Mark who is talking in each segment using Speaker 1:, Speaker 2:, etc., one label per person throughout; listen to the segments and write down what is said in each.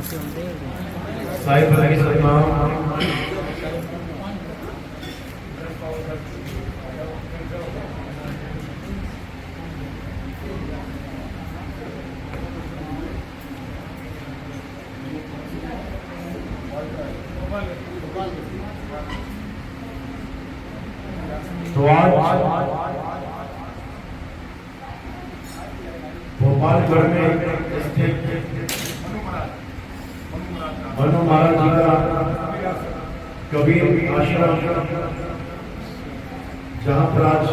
Speaker 1: साहिब लगी सलमान तो आज भोपालगढ़ में स्थित मनु महाराज जी का कबीर आश्रम, जहां पर आज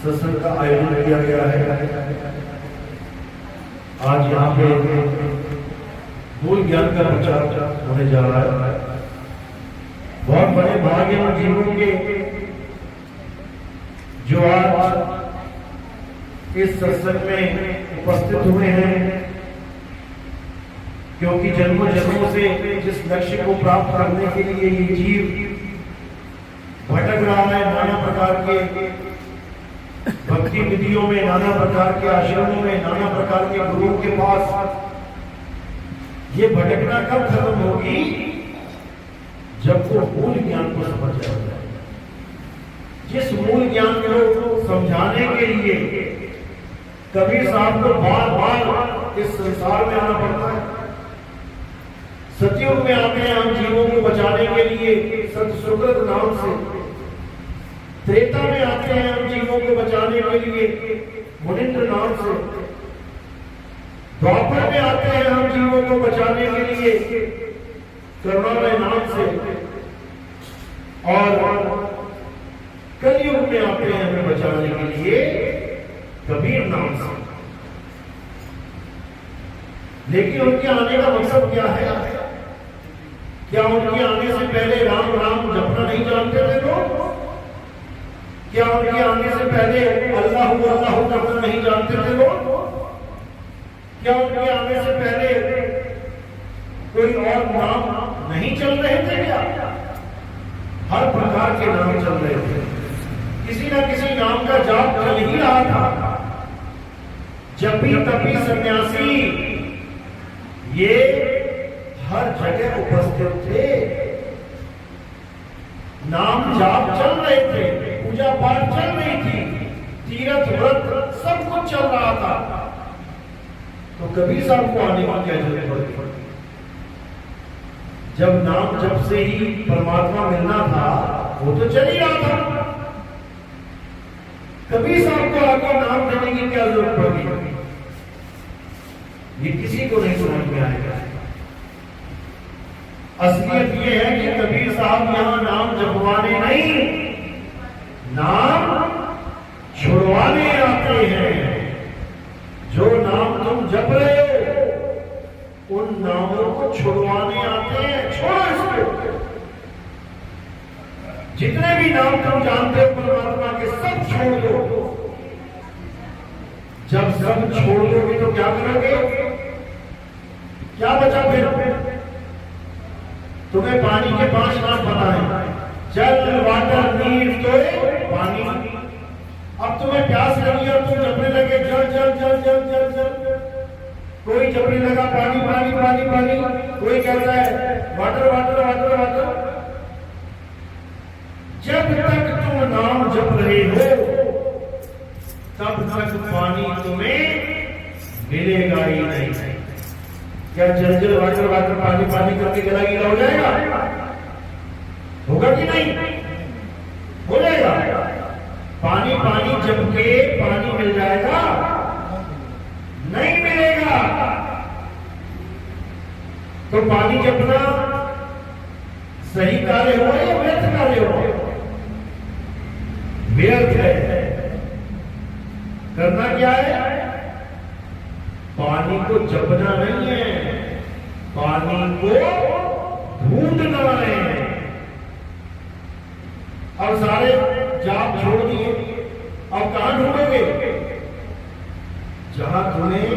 Speaker 1: सत्संग का आयोजन किया गया है। आज यहाँ पे मूल ज्ञान का प्रचार होने जा रहा है। बहुत बड़े भाग्य और जीवों के जो आज इस सत्संग में उपस्थित हुए हैं, क्योंकि जन्मों जन्मों से जिस लक्ष्य को प्राप्त करने के लिए ये जीव भटक रहा है, नाना प्रकार के भक्ति विधियों में, नाना प्रकार के आश्रमों में, नाना प्रकार के गुरुओं के पास, ये भटकना कब खत्म होगी? जब वो मूल ज्ञान को समझ जाएगा। जिस मूल ज्ञान को समझाने के लिए कबीर साहब को बार बार इस संसार में आना पड़ता है। सतयुग में आते हैं हम जीवों को बचाने के लिए सतसुकृत नाम से, त्रेता में आते हैं हम जीवों को बचाने के लिए मुनिंद्र नाम से, द्वापर में आते हैं हम जीवों को बचाने के लिए करुणामय नाम से, और कलयुग में आते हैं हमें बचाने के लिए कबीर नाम से। लेकिन उनके आने का मकसद क्या है? क्या उनके आने से पहले राम राम जपना नहीं जानते थे लोग? क्या उनके आने से पहले अल्लाह अल्लाह जपना नहीं जानते थे लोग? क्या उनके आने से पहले कोई और नाम नहीं चल रहे थे? क्या हर प्रकार के नाम चल रहे थे। किसी न किसी नाम का जाप चल ही रहा था। जपी तपी सन्यासी ये हर जगह उपस्थित थे। नाम जाप चल रहे थे, पूजा पाठ चल रही थी, तीर्थ व्रत सब कुछ चल रहा था। तो कबीर साहब को आने की क्या जरूरत पड़ी? जब नाम जप से ही परमात्मा मिलना था, वो तो चल ही रहा था। कबीर साहब को आगे नाम देने की क्या जरूरत पड़ी? ये किसी को नहीं समझ में आएगा। असलियत ये है कि कबीर साहब यहां नाम जपवाने नहीं, नाम छुड़वाने आते हैं। जो नाम तुम जप रहे हो, उन नामों को छुड़वाने आते हैं। छोड़ो इसको। जितने भी नाम तुम जानते हो परमात्मा के, सब छोड़ दो। जब सब छोड़ दोगे तो क्या करोगे? क्या बचा फिर? तुम्हें पानी के 5 नाम पता है, जल, वाटर, नीर, तो पानी। अब तुम्हें प्यास लगी और तुम जपने लगे जल जल जल जल जल जल। कोई जपने लगा पानी पानी पानी पानी, कोई कहता है वाटर वाटर वाटर वाटर। जब तक तुम नाम जप रहे हो, तब तक पानी तुम्हें मिलेगा ही नहीं। क्या जल जल वाटर वाटर पानी पानी करके गला गीला हो जाएगा? होगा कि नहीं? हो जाएगा। पानी पानी जप के पानी मिल जाएगा? नहीं मिलेगा। तो पानी जपना सही कार्य हो या व्यर्थ कार्य हो? व्यर्थ है। करना क्या है? पानी को जपना नहीं है, पानी को ढूंढना है। अब सारे जाप छोड़ दिए, अब कहां ढूंढोगे? जहां तुम्हें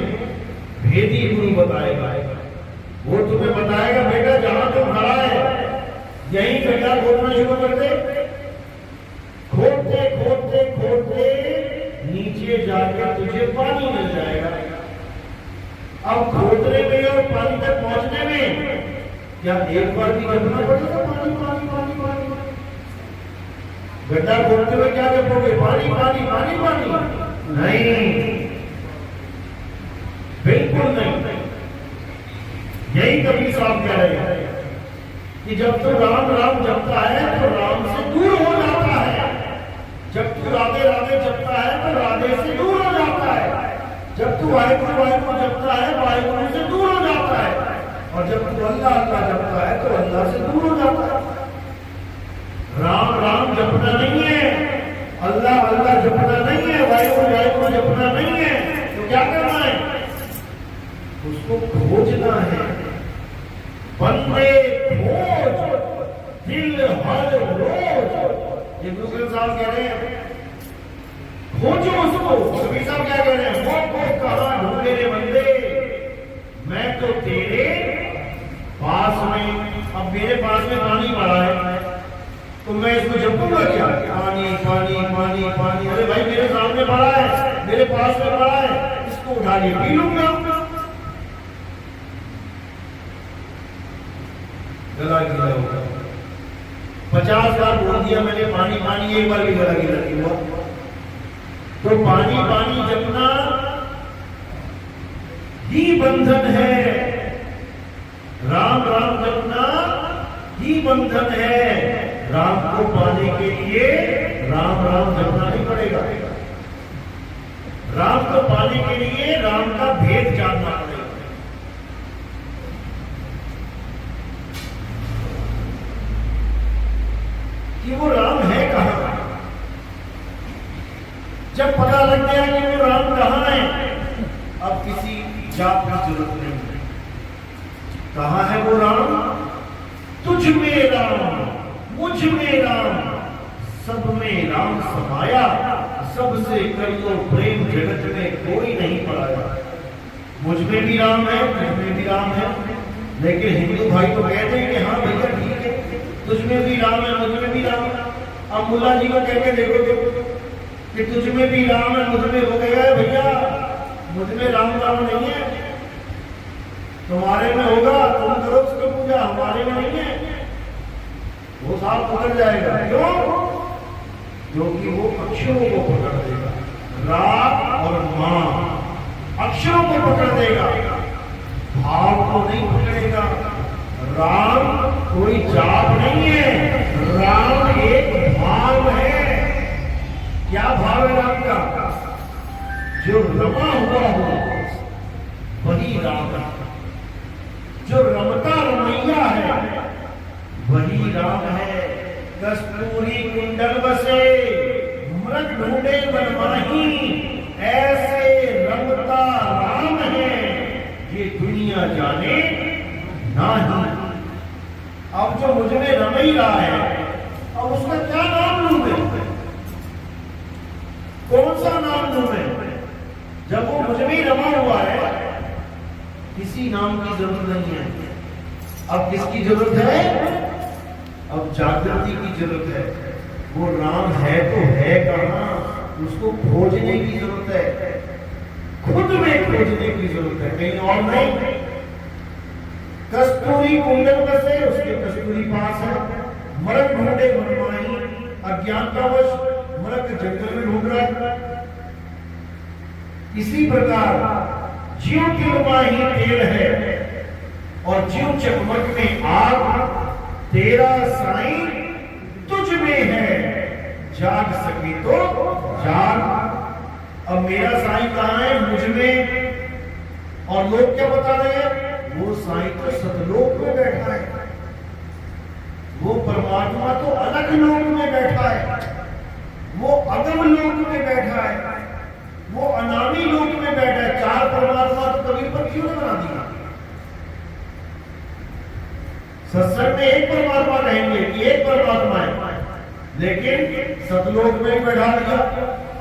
Speaker 1: भेदी गुरु बताएगा, वो तुम्हें बताएगा बेटा जहां तुम खड़ा है यहीं गड्ढा खोदना शुरू कर दे। खोदते खोदते खोदते नीचे जाकर तुझे पानी मिल जाएगा। अब खोदने में और क्या एक बार भी जपना पड़ेगा पानी पानी पानी पानी? गड्ढा खोदते हुए क्या जपोगे? पानी पानी पानी पानी? नहीं, बिल्कुल नहीं। यही कबीर साहब कह रहे हैं कि जब तू राम राम जपता है तो राम से दूर हो जाता है, जब तू राधे राधे जपता है तो राधे से दूर हो जाता है, जब तू वाहिगुरु वाहिगुरु जपता है वाहिगुरु से दूर हो जाता है, और जब तू अल्लाह अल्लाह जपता है तो अल्लाह से दूर हो जाता है। राम राम जपना नहीं है, अल्लाह अल्लाह जपना नहीं है, वाहिगुरु वाहिगुरु जपना नहीं है, तो क्या करना है? उसको खोजना है। बंदे खोज दिल हर रोज, ये गुरु ग्रंथ साहब कह रहे हैं, खोजो उसको। कबीर साहब क्या कह रहे हैं? वो कहां ढूंढे रे बंदे, मैं तो तेरे पास में। अब मेरे पास में पानी भरा है तो मैं इसको जपूंगा क्या? पानी पानी पानी पानी। अरे भाई मेरे सामने पड़ा है, मेरे पास में पड़ा है, इसको उठा के पी लूंगा। गला गीला होगा। 50 बार बोल दिया मैंने पानी पानी, एक बार भी गला गीला नहीं हुआ। तो पानी पानी जपना ही बंधन है, राम राम जपना ही बंधन है। राम को पाने के लिए राम राम जपना नहीं पड़ेगा, राम को पाने के लिए राम का भेद जानना पड़ेगा। कि वो राम है कहां? जब पता लग गया कि वो राम कहां है, अब किसी जाप की जरूरत नहीं है। कहां है वो राम? तुझ में राम, मुझ में राम, सब में राम समाया, सबसे कर लो प्रेम, जगत में कोई नहीं पड़ाया। मुझ में भी राम है, तुझ में भी राम है। लेकिन हिंदू भाई तो कहते हैं कि हाँ भैया ठीक है, तुझ में भी राम है, मुझ में भी राम है। अब मुल्ला जी को कह के देखो कि तुझ में भी राम है, मुझ में, हो गया भैया मुझ में राम राम नहीं है, तुम्हारे में होगा, तुम करो उसकी पूजा, हमारे में नहीं है। वो साथ पकड़ जाएगा। क्यों? क्योंकि वो अक्षरों को पकड़ देगा, रा और मां अक्षरों को पकड़ देगा, भाव को नहीं पकड़ेगा। राम कोई जाप नहीं है, राम एक भाव है। क्या भाव है राम का? जो रमा हुआ हो वही राम है, जो रमता रमैया है वही राम है। कस्तूरी कुंडल बसे मृग ढूंढे बनमाही, ऐसे रमता राम है ये दुनिया जाने नहीं। अब जो मुझ में रम ही रहा है, अब उसका क्या नाम लूं मैं? कौन सा नाम लूं मैं? जब वो मुझ में ही रमा हुआ है, किसी नाम की जरूरत नहीं है। अब किसकी जरूरत है? अब जागृति की जरूरत है। वो राम है तो है कहां? उसको खोजने की जरूरत है, खुद में खोजने की जरूरत है, कहीं और नहीं। कस्तूरी कुंडल बसे, उसके कस्तूरी पास है। मृग ढूंढे मनमाही, अज्ञानतावश मृग जंगल में ढूंढ रहा है। इसी प्रकार जीव तिलमा ही तेल है और जीव चकमक में आग, तेरा साईं तुझ में है, जाग सके तो जाग। अब मेरा साईं कहां है? मुझ में। और लोग क्या बता रहे हैं? वो साईं तो सतलोक में बैठा है, वो परमात्मा तो अलग लोक में बैठा है, वो अगम लोक में बैठा है, वो अनामी लोक में बैठा है। चार परमात्मा तो कबीर पर क्यों नहीं बना दिया? सत्संग में एक परमात्मा कहेंगे कि एक परमात्मा है, लेकिन सतलोक में भी बैठा दिया,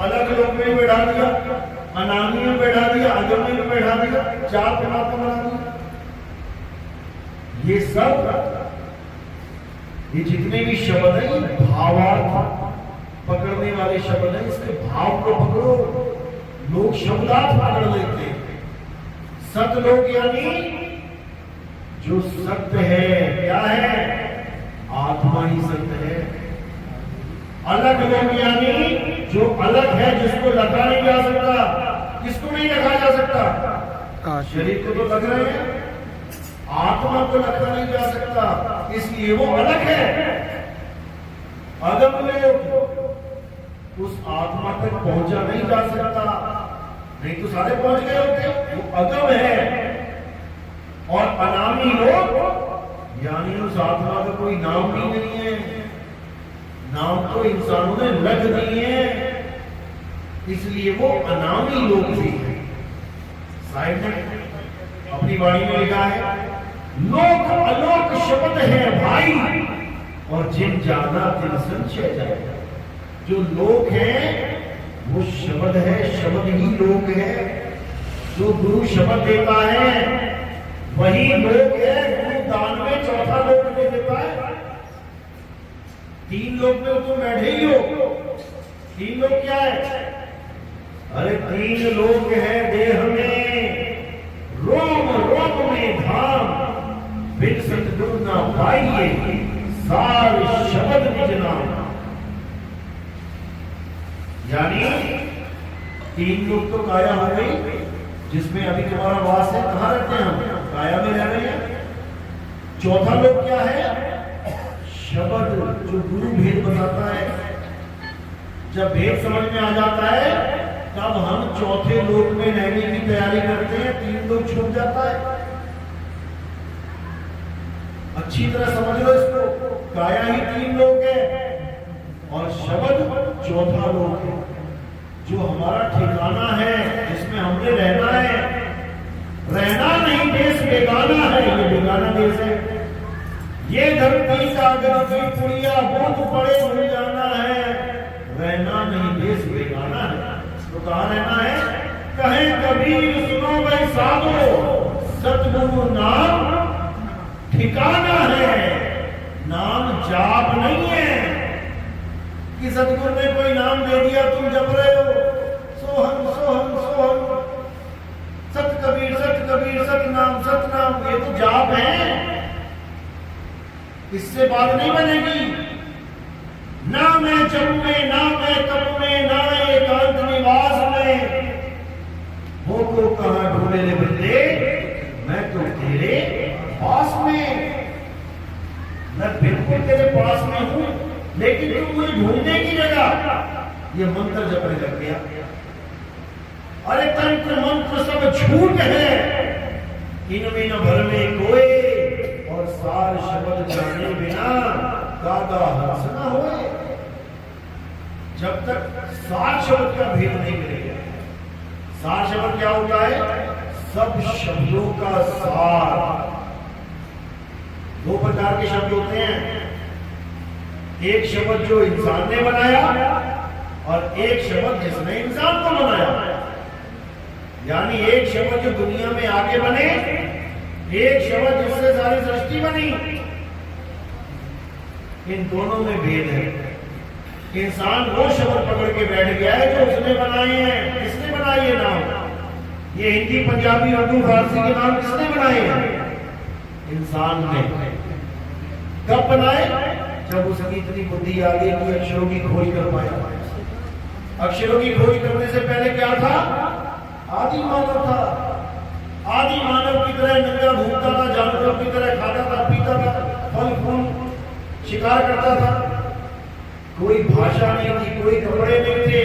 Speaker 1: अलग लोक में भी बैठा दिया, अनामी में बैठा दिया, अगम में भी बैठा दिया, चार परमात्मा बना दिया। ये सब, ये जितने भी शब्द हैं ये भावार्थ पकड़ने वाले शब्द हैं। इसके भाव को पकड़ो। लोग शब्दार्थ पकड़ लेते हैं। सतलोक यानी जो सत्य है क्या है? आत्मा ही सत्य है। अलग लोग यानी जो अलग है, जिसको लगा नहीं जा सकता। किसको नहीं रखा जा सकता? शरीर को तो लग रहे हैं, आत्मा को रखा नहीं जा सकता, इसलिए वो अलग है। अदम लोग उस आत्मा तक पहुंचा नहीं जा सकता, नहीं तो सारे पहुंच गए होते। वो अदम है। और अनामी लोग यानी उस आत्मा का कोई नाम भी नहीं है, नाम तो इंसानों ने रख दिए हैं, इसलिए वो अनामी लोग भी हैं। साहिब ने अपनी वाणी में लिखा है, लोक अलोक शब्द है भाई, और जिन जाना तिन संचय जाए। जो लोक है वो शब्द है, शब्द ही लोक है। जो गुरु शब्द देता है वही लोक है। गुरु दान में चौथा लोक दे देता है। 3 लोक में तुम बैठे ही हो। 3 लोक क्या है? अरे 3 लोक है देह में, रोम रोम में धाम, बिन सतगुरु ना पाइए, सार शब्द निज नाम। यानी 3 लोग तो काया हो गई, जिसमें अभी तुम्हारा वास है। कहां रहते हैं हम? काया में रह रहे हैं। चौथा लोग क्या है? शब्द, जो गुरु भेद बताता है। जब भेद समझ में आ जाता है तब हम चौथे लोक में रहने की तैयारी करते हैं। 3 लोग छूट जाता है। अच्छी तरह समझ लो इसको। काया ही 3 लोग है और शब्द चौथा लोक है, जो हमारा ठिकाना है, जिसमें हमने रहना है। रहना नहीं देश बेगाना है, ये बेगाना देश है। ये धरती कागज की पुड़िया, बूंद पड़े भूल जाना है। रहना नहीं देश बेगाना है। तो कहाँ रहना है? कहे कबीर सुनो भाई साधो, सतगुरु नाम ठिकाना है। नाम जाप नहीं है कि सतगुरु ने कोई नाम दे दिया तुम जप रहे हो। सोहम सोहम सोहम, सत कबीर सत नाम, ये तो जाप है। इससे बात नहीं बनेगी। ना मैं जप में, ना मैं तप में, ना एकांत निवास में, हो को कहां ढूंढे ले बंदे, मैं तो तेरे पास में। मैं बिल्कुल तेरे पास में हूं, लेकिन तुम मुझे ढूंढने की जगह ये मंत्र जपने लग गया। अरे तंत्र मंत्र सब झूठ है, इनमें न भर में कोई, और सार शब्द जाने बिना दादा हंस न होए। जब तक सार शब्द का भेद नहीं मिलेगा। सार शब्द क्या होता है? सब शब्दों का सार। 2 प्रकार के शब्द होते हैं। एक शब्द जो इंसान ने बनाया और एक शब्द जिसने इंसान को बनाया। यानी एक शब्द जो दुनिया में आके बने, एक शब्द जिससे सारी सृष्टि बनी। इन दोनों में भेद है। इंसान वो शब्द पकड़ के बैठ गया है जो उसने बनाए हैं। किसने बनाए ये नाम? ये हिंदी, पंजाबी, उर्दू, फारसी के नाम किसने बनाए हैं? इंसान ने। कब बनाए? जब उसकी इतनी बुद्धि आ गई कि अक्षरों की खोज कर पाया। अक्षरों की खोज करने से पहले क्या था? आदि मानव था। आदि मानव की तरह नंगा घूमता था, जानवरों की तरह खाता था, पीता था, फल फूल शिकार करता था। कोई भाषा नहीं थी, कोई कपड़े नहीं थे।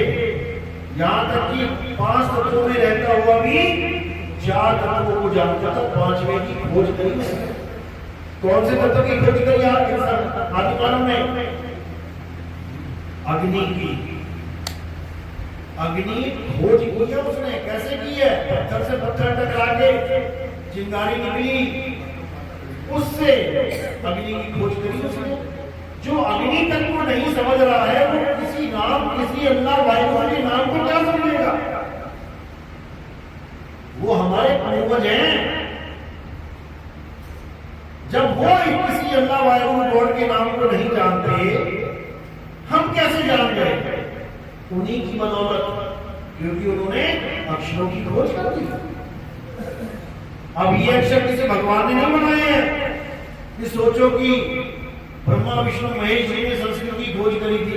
Speaker 1: यहां तक कि 5 तत्वों में रहता हुआ भी 4 तत्वों को जानता था। 5वें की खोज करी। कौन से तत्व की खोज करी आदि मानव ने? अग्नि की। अग्नि खोज की है उसने। कैसे की है? पत्थर से पत्थर टकरा के चिंगारी निकली, उससे अग्नि की खोज करी उसने। जो अग्नि तक को नहीं समझ रहा है वो किसी नाम, किसी अल्लाह वाहिगुरु के नाम को क्या समझेगा? वो हमारे पूर्वज हैं। जब वो किसी अल्लाह वाहिगुरु गॉड के नाम को नहीं जानते, हम कैसे जान गए? उन्हीं की बदौलत, क्योंकि उन्होंने अक्षरों की खोज कर दी। अब ये अक्षर किसी भगवान ने नहीं बनाए हैं, ये सोचो कि ब्रह्मा विष्णु महेश जी ने संस्कृत की खोज करी थी।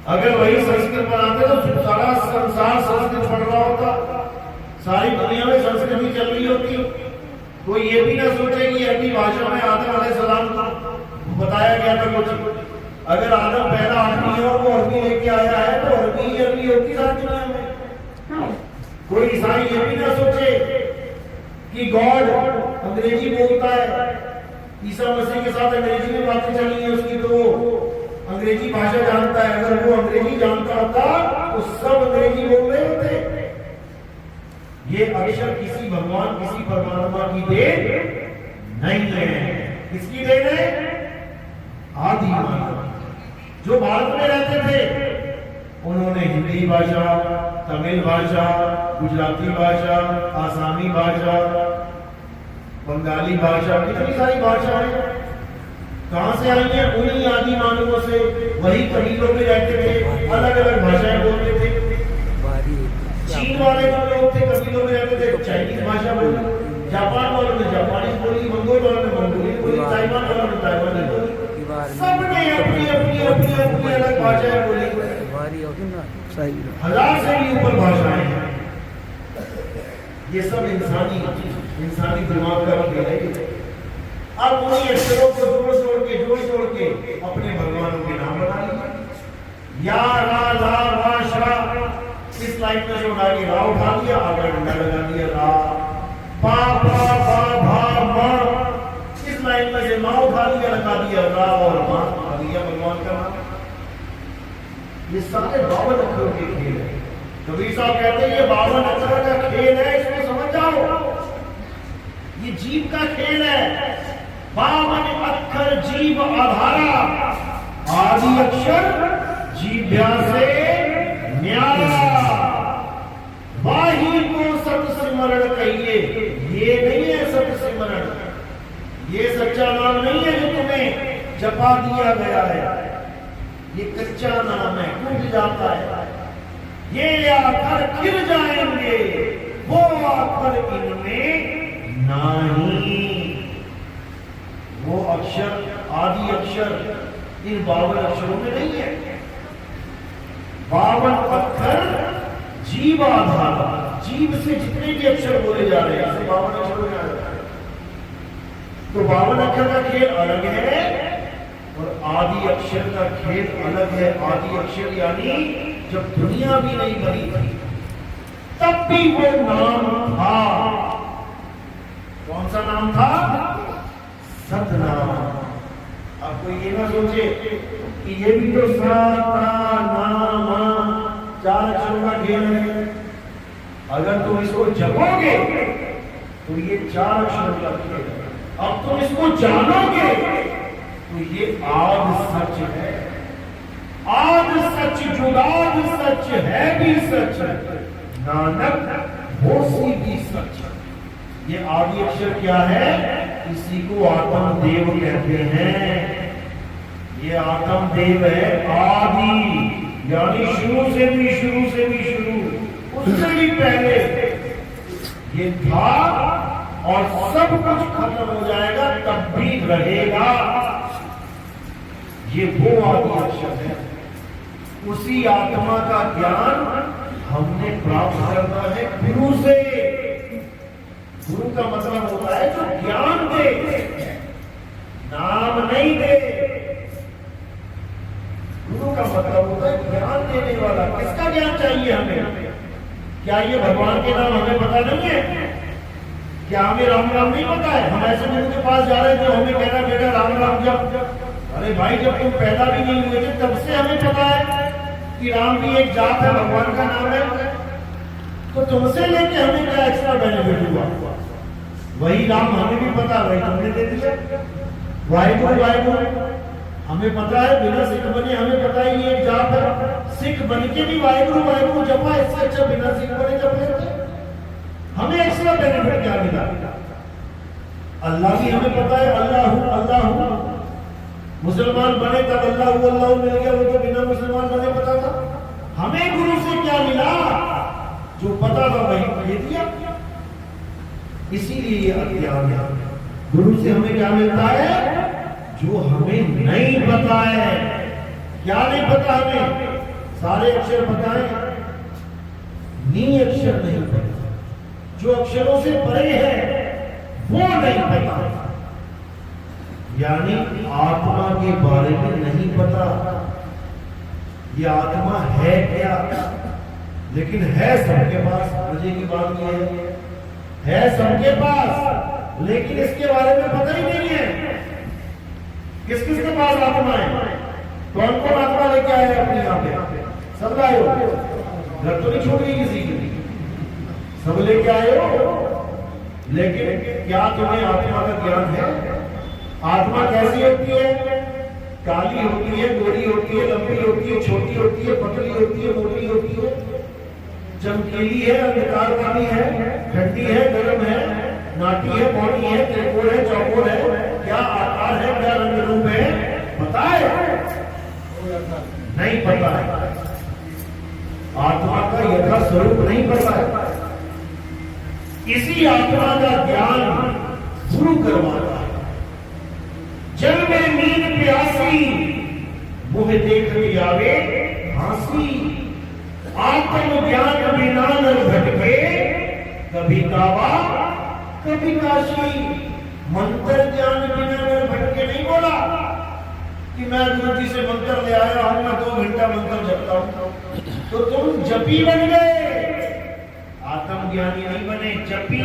Speaker 1: अगर वही संस्कृत बनाते तो सारा संसार संस्कृत पढ़ रहा होता, सारी दुनिया में संस्कृत ही चल रही होती। कोई ये भी ना सोचे कि अरबी भाषा में आदम अलैहिस्सलाम को बताया गया था कुछ। अगर आदम पहला आदमी हो वो अरबी लेके आया है तो अरबी ही अरबी होती सारी दुनिया में। कोई ईसाई ये भी ना सोचे कि गॉड अंग्रेजी बोलता है, ईसा मसीह के साथ अंग्रेजी में बातें चली है उसकी, तो वो अंग्रेजी भाषा जानता है। अगर वो अंग्रेजी जानता होता तो सब अंग्रेजी बोल रहे होते। ये अक्षर किसी भगवान किसी परमात्मा की देन नहीं है। किसकी देन है? आदि मानव जो भारत में रहते थे उन्होंने हिंदी भाषा, तमिल भाषा, गुजराती भाषा, आसामी भाषा, बंगाली भाषा, कितनी सारी भाषाएं कहां से आई है? उन्हीं आदि मानवों से। वही कबीलों में रहते थे, अलग अलग भाषाएं बोलते थे। चीन वाले जो लोग थे कबीलों में रहते थे, चाइनीज भाषा बोली, जापान वालों ने जापानीज बोली, मंगोल वालों ने मंगोली बोली, ताइवान वालों ने ताइवानी बोली। सबने अपनी अपनी अपनी अपनी अलग भाषाएं बोली। हजार से भी ऊपर भाषाएं हैं। ये सब इंसानी दिमाग का खेल है। अब उन्हीं अक्षरों को जोड़ के अपने भगवानों के नाम बना लिए। या रा ला वा शा, इस लाइन में जो आगे रा उठा दिया, आगे डंडा लगा दिया रा। पा पा पा भा मा, इस लाइन में से मा उठा दिया, लगा दिया रा और मा, उठा दिया भगवान का नाम। ये सारे 52 अक्षरों के खेल है। कबीर साहब कहते हैं ये 52 अक्षर का खेल है, इसको समझ जाओ। ये जीव का खेल है। 52 अक्षर जीव आधारा, आदि अक्षर जीव्या से न्यारा। वाही को सत सिमरण कहिए, ये नहीं है सत सिमरण, ये सच्चा नाम नहीं है जो तुम्हें जपा दिया गया है। ये कच्चा नाम है, टूट जाता है। ये आकर गिर जाएंगे, वो आकर इनमें नहीं। वो अक्षर आदि अक्षर इन 52 अक्षरों में नहीं है। 52 अक्षर जीव आधार, जीव से जितने भी अक्षर बोले जा रहे हैं 52 अक्षर हो जाते हैं। तो 52 अक्षर का खेल अलग है और आदि अक्षर का खेल अलग है। आदि अक्षर यानी जब दुनिया भी नहीं बनी थी तब भी वो नाम था। कौन सा नाम था? सतनाम। अब कोई ये ना सोचे कि ये भी तो नाम 4 अक्षरों का खेल है। अगर तुम इसको जपोगे तो ये 4 अक्षरों का खेल है। अब तुम इसको जानोगे तो ये आद सच है। आद सच जुगाद सच है भी सच, नानक होसी भी सच। ये आदि अक्षर क्या है? इसी को आत्म देव कहते हैं। ये आत्म देव है आदि, यानी शुरू से भी शुरू, उससे भी पहले ये था और सब कुछ खत्म हो जाएगा तब भी रहेगा। ये वो आदि अक्षर है। उसी आत्मा का ज्ञान हमने प्राप्त करना है गुरु से। गुरु का मतलब होता है जो ज्ञान दे, नाम नहीं दे। गुरु का मतलब होता है ज्ञान देने वाला। किसका ज्ञान चाहिए हमें? क्या ये भगवान के नाम हमें पता नहीं है? क्या हमें राम राम नहीं पता है? हम ऐसे गुरु के पास जा रहे थे, हमें कह रहा बेटा राम राम जप। अरे भाई जब तुम पैदा भी नहीं हुए थे तब से हमें पता है कि राम भी एक जाप है, भगवान का नाम है। तो तुमसे लेके हमें क्या एक्स्ट्रा बेनिफिट हुआ? वही राम हमें भी पता, वही तुमने दे दिया। वाहिगुरु वाहिगुरु हमें पता है, बिना सिख बने हमें पता ही एक जाप है। सिख बन के भी वाहिगुरु वाहिगुरु जपा, इससे अच्छा बिना सिख बने जप लेते। हमें एक्स्ट्रा बेनिफिट क्या मिला? अल्लाह भी हमें पता है, अल्लाह अल्लाह। मुसलमान बने तब अल्लाह अल्लाह मिल गया, वो तो बिना मुसलमान बने पता था। हमें गुरु से क्या मिला? जो पता था वही दे दिया। इसीलिए ये अज्ञान है। गुरु से हमें क्या मिलता है? जो हमें नहीं पता है। क्या नहीं पता हमें? सारे अक्षर पता है, नी अक्षर नहीं पता, जो अक्षरों से परे है वो नहीं पता। यानी आत्मा के बारे में नहीं पता। ये आत्मा है क्या? लेकिन है सबके पास। मजे की बात यह है सबके पास, लेकिन इसके बारे में पता ही नहीं है। किस किस के पास आत्मा है? कौन कौन आत्मा लेके आए अपने यहाँ पे? सब लाए हो? घर तो नहीं छोड़ गई किसी की? सब लेके आए हो। लेकिन क्या तुम्हें आत्मा का ज्ञान है? आत्मा कैसी होती है? काली होती है, गोरी होती है, लंबी होती है, छोटी होती है, पतली होती है, मोटी होती है, चमकीली है, अंधकार वाली है, ठंडी है, गर्म है, नाटी है, बौनी है, त्रिकोण है, चौकोर है, क्या आकार है, क्या रंग रूप है? पता है? नहीं पता है। आत्मा का यथा स्वरूप नहीं पता है। इसी आत्मा का ज्ञान गुरु करवाता है। जल में नींद प्यासी, मुँह देख आवे हासी, आत्म ज्ञान बिना नर भटके, कभी काबा कभी काशी। मंत्र ज्ञान बिना नर भटके नहीं बोला कि मैं गुरु जी से मंत्र ले आया हूं, मैं 2 घंटा मंत्र जपता हूं, तो तुम जपी बन गए, आत्मज्ञानी नहीं बने। जपी,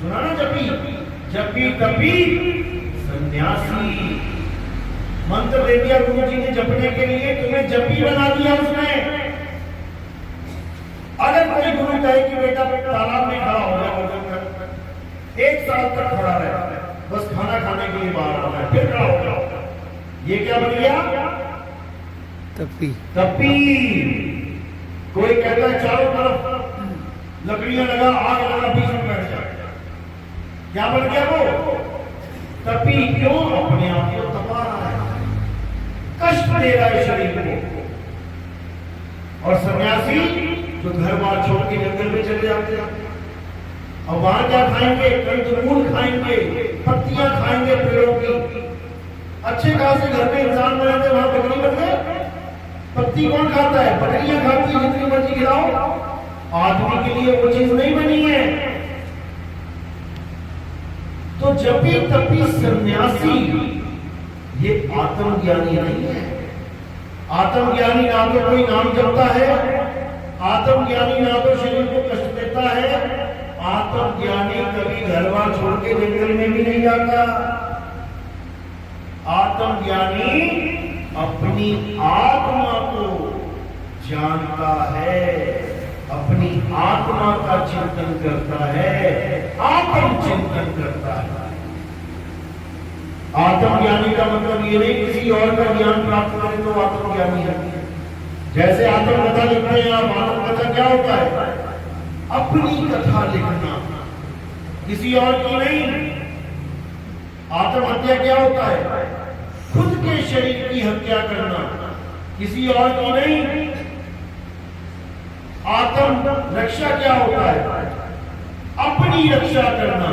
Speaker 1: सुना ना? जपी, जपी तपी सन्यासी। मंत्र दे दिया गुरु जी ने जपने के लिए, तुम्हें जपी बना दिया उसने। अगर कोई गुरु कहे कि बेटा तालाब में खड़ा हो गया, 1 साल तक खड़ा रहे, बस खाना खाने के लिए बाहर आ रहा है, फिर खड़ा हो गया, ये क्या बन गया? तपी। तपी। कोई कहता है चारों तरफ लकड़ियां लगा, आग लगा, बीच में बैठ जाए, क्या बन गया वो? तपी। क्यों? अपने आप को तपा रहा है, कष्ट दे रहा है शरीर को। और सन्यासी जो घर बार छोड़ के जंगल में चले जाते हैं, और वहां क्या खाएंगे? कंदमूल खाएंगे, पत्तियां खाएंगे पेड़ों की। अच्छे खासे घर में इंसान बने थे, वहां बकरी बन गए। पत्ती कौन खाता है? बकरियां खाती है, जितनी मर्जी खिलाओ। आदमी के लिए वो चीज नहीं बनी है। तो जपी तपी सन्यासी ये आत्मज्ञानी नहीं है। आत्मज्ञानी ना तो कोई नाम जपता है, आत्मज्ञानी ना तो शरीर को कष्ट देता है, आत्मज्ञानी कभी घरवार छोड़ के जंगल में भी नहीं जाता। आत्मज्ञानी अपनी आत्मा को जानता है, अपनी आत्मा का चिंतन करता है, आत्म चिंतन करता है। आत्मज्ञानी का मतलब ये नहीं किसी और का ज्ञान प्राप्त करें तो आत्मज्ञानी है। जैसे आत्मकथा लिखते हैं आप, आत्मकथा क्या होता है? अपनी कथा लिखना, किसी और की नहीं। आत्महत्या क्या होता है? खुद के शरीर की हत्या करना, किसी और की नहीं। आत्म रक्षा क्या होता है? अपनी रक्षा करना,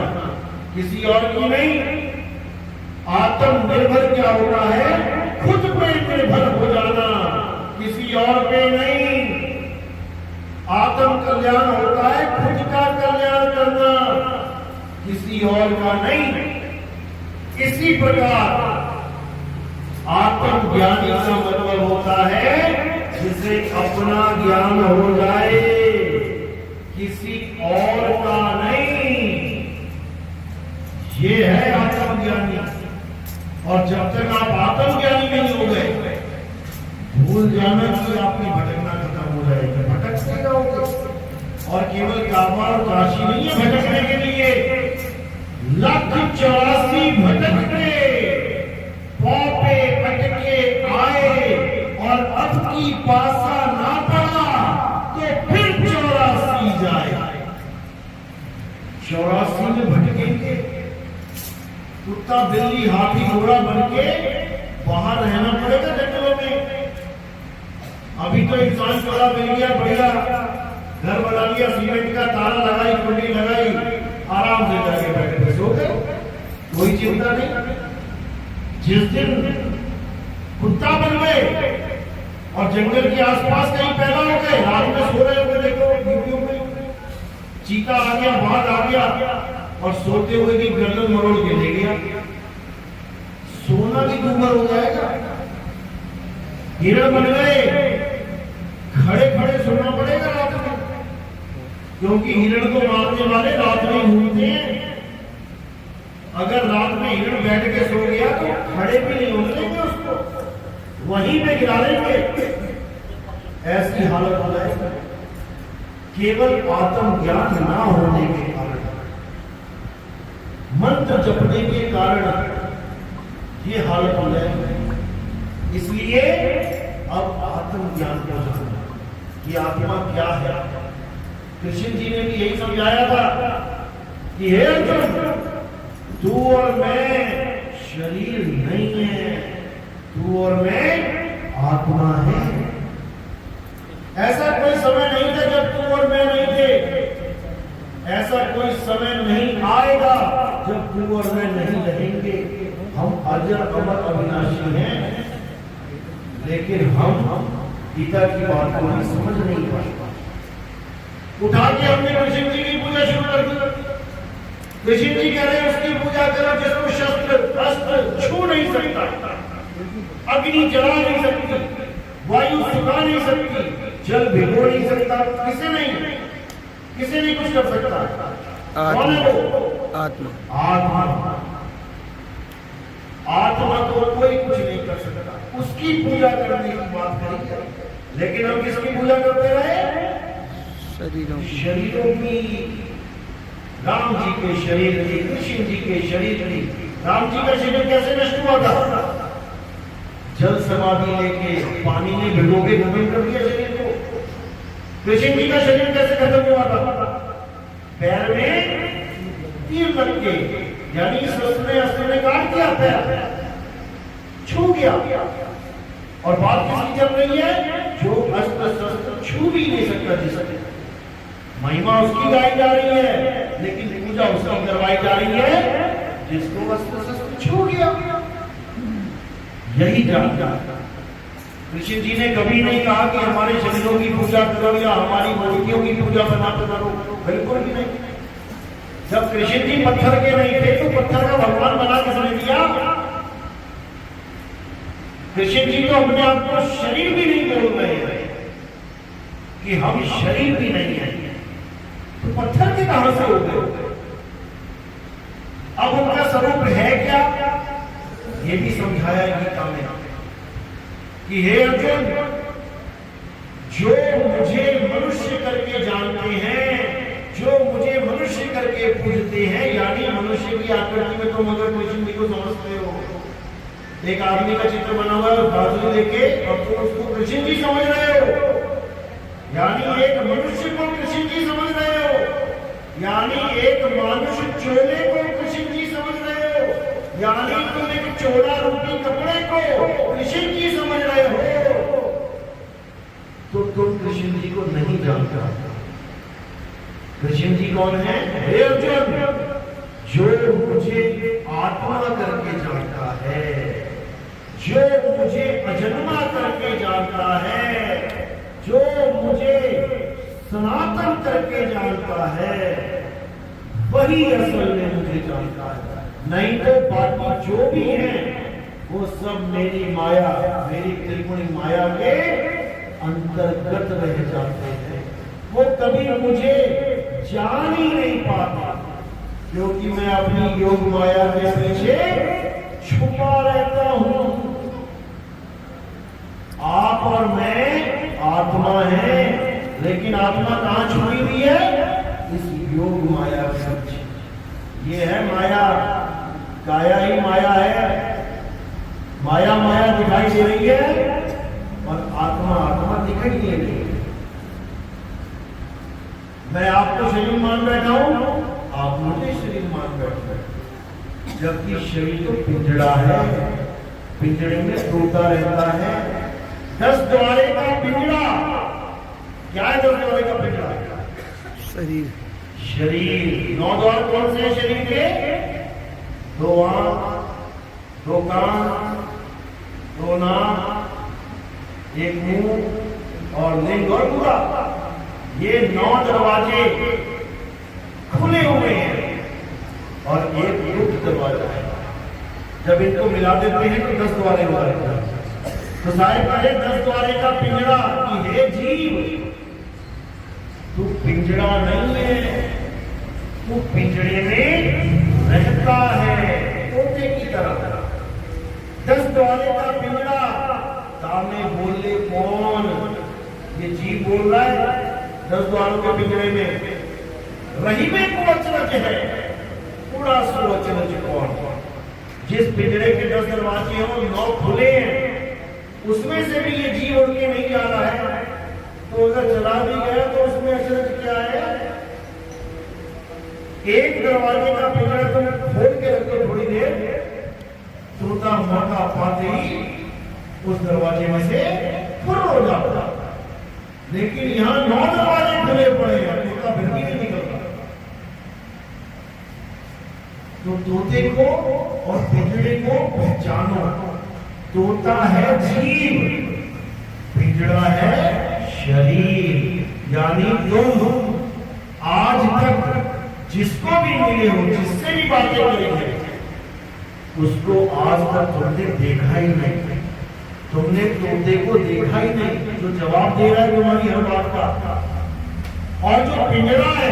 Speaker 1: किसी और की नहीं। आत्मनिर्भर क्या होता है? खुद पे निर्भर हो जाना, किसी और पे नहीं। आत्म कल्याण होता है खुद का कल्याण करना, किसी और का नहीं। इसी प्रकार आत्मज्ञानी का मतलब होता है जिसे अपना ज्ञान हो जाए, किसी और का नहीं। ये है आत्मज्ञानी। और जब तक आप आत्मज्ञानी नहीं हो गए, भूल जाना कि आपकी भटकना खत्म हो जाएगी। भटकते रहोगे। और केवल काबा और काशी नहीं है भटकने के लिए, 1,84 भटकते पौपे भटके आए, और अब की पासा ना पड़ा तो फिर 84 जाए। 84 में भटकेंगे। कुत्ता बिल्ली हाथी घोड़ा बन के बाहर रहना पड़ेगा जंगलों में। अभी तो इंसान चौड़ा मिल गया, बढ़िया घर बना लिया, सीमेंट का ताला लगाई, कुंडी लगाई, आराम से जाके बैठे सो गए। कोई चिंता नहीं। जिस दिन कुत्ता बन गए और जंगल के आसपास कहीं पैदा हो गए, रात में सो रहे हुए देखो वीडियो में चीता आ गया, बाघ आ गया और सोते हुए भी गर्दन मरोड़ के ले गया, सोना भी दूभर हो जाएगा। हिरण बन गए, खड़े खड़े सोना पड़ेगा रात में, क्योंकि हिरण को मारने वाले रात में घूमते हैं। अगर रात में हिरण बैठ के सो गया तो खड़े भी नहीं होने देंगे उसको, वहीं पे गिरा लेंगे। ऐसी हालत हो जाएगी केवल आत्मज्ञान ना होने के कारण, मंत्र जपने के कारण ये हालत हो जाएगी। इसलिए अब आत्मज्ञान को जानना कि आत्मा क्या है। कृष्ण जी ने भी यही समझाया था कि हे अर्जुन, तू और मैं शरीर नहीं है, तू और मैं आत्मा है। ऐसा कोई समय नहीं था जब तू और मैं नहीं थे, ऐसा कोई समय नहीं आएगा जब तू और मैं नहीं रहेंगे। हम अजर अमर अविनाशी हैं, लेकिन हम पिता की बात को भी समझ नहीं पाए। उठा के हमने कृष्ण जी की पूजा शुरू कर दी। कृष्ण जी कह रहे हैं उसकी पूजा करो जिसको शस्त्र अस्त्र छू नहीं सकता, अग्नि जला नहीं सकती, वायु सुखा नहीं सकती, जल भिगो नहीं सकता, किसे नहीं कुछ कर सकता। कौन है वो? आत्मा। आत्मा आत्मा को कोई कुछ नहीं कर सकता, उसकी पूजा करने की बात करी। लेकिन हम किसकी पूजा करते रहे? शरीरों की। राम जी के शरीर की, कृष्ण जी के शरीर की। राम जी का शरीर कैसे नष्ट हुआ था? जल समाधि लेके पानी में भिगो के खत्म कर दिया शरीर को। कृष्ण जी का शरीर कैसे खत्म हुआ था? पैर में तीर लग के, यानी अस्त्र ने काट दिया, पैर छू गया। और बात किसकी चल रही है? जो अस्त्र शस्त्र छू भी नहीं सकता, जिससे महिमा उसकी गाई जा रही है, लेकिन पूजा उसकी करवाई जा रही है जिसको अस्त्र शस्त्र छू गया। यही जानता। कृष्ण जी ने कभी नहीं कहा कि हमारे शरीरों की पूजा करो या हमारी मूर्तियों की पूजा बना करो, बिल्कुल भी नहीं। जब कृष्ण जी पत्थर के नहीं थे तो पत्थर का भगवान बना किसने दिया? कृष्ण जी तो अपने आप को शरीर भी नहीं बोल रहे हैं कि हम शरीर भी नहीं है, तो पत्थर के कहां से हो गए? अब उनका स्वरूप है क्या, ये भी समझाया गीता में कि हे अर्जुन, जो मुझे मनुष्य करके जानते हैं, जो मुझे मनुष्य करके पूजते हैं, यानी मनुष्य की आकृति में तुम अगर कृष्ण जी को समझते हो, एक आदमी का चित्र बना हुआ है बाजू लेके और तुम उसको कृष्ण जी समझ रहे हो, यानी एक मनुष्य को कृष्ण जी समझ रहे हो, यानी एक मानुष चोले को कृष्ण जी समझ रहे हो, यानी तुम एक चोला रूपी कपड़े को कृष्ण जी समझ रहे हो, तो तुम कृष्ण जी को नहीं जानते। कृष्ण जी कौन है? हे अर्जुन, जो मुझे आत्मा करके जानता है, जो मुझे अजन्मा करके जानता है, जो मुझे सनातन करके जानता है, वही असल में मुझे जानता है। नहीं तो बाकी जो भी है वो सब मेरी माया, मेरी त्रिगुणी माया के अंतर्गत रह जाते हैं। वो कभी मुझे जान ही नहीं पाता, क्योंकि मैं अपनी योग माया के पीछे छुपा रहता हूं। आप और मैं आत्मा है, लेकिन आत्मा कहां छुपी हुई है? इस योग माया के पीछे। ये है माया, काया ही माया है। माया माया दिखाई दे रही है और आत्मा आत्मा दिखाई दे रही है। मैं आपको शरीर मान बैठा हूं, आप मुझे शरीर मान बैठे, जबकि शरीर तो पिंजड़ा है, पिंजड़े में तोता रहता है। 10 द्वारे का पिंजड़ा, क्या है 10 द्वारे का पिंजड़ा? शरीर। शरीर। 9 द्वार कौन से हैं शरीर के? दो आंख, दो कान, दो नाक, एक मुंह और लिंग और पूरा, ये 9 दरवाजे खुले हुए हैं और एक गुप्त दरवाजा है। जब इनको मिला देते हैं तो 10 द्वारे हो जाते हैं। तो साहिब कहे 10 द्वारे का पिंजरा कि हे जीव, तू पिंजरा नहीं है, तू पिंजरे में रहता है तोते की तरह। 10 द्वारे का पिंजरा, सामने बोले कौन? ये जीव बोल रहा है 10 द्वारों के पिंजरे में। रहीमे को अचरज है, पूरा सुअचरज कौन? जिस पिंजरे के 10 दरवाजे हो 9 खुले हैं, उसमें से भी ये जीव उड़ के नहीं जा रहा है, तो अगर चला भी गया तो उसमें अचरज क्या है? एक दरवाजे का पिंजरा तुम खोल के रख दो थोड़ी देर, तोता मौका पाते ही उस दरवाजे में से फुर हो जाता। लेकिन यहाँ 9 दरवाजे खुले पड़े हैं, तोता फिर भी नहीं निकलता। तो तोते को और पिंजरे को पहचानो। तोता है जीव, पिंजरा है शरीर। यानी तुम आज तक जिसको भी मिले हो, जिससे भी बातें करी है, उसको आज तक तुमने देखा ही नहीं। तुमने तोते को देखा ही नहीं जो जवाब दे रहा है तुम्हारी हर बात का। और जो पिंजरा है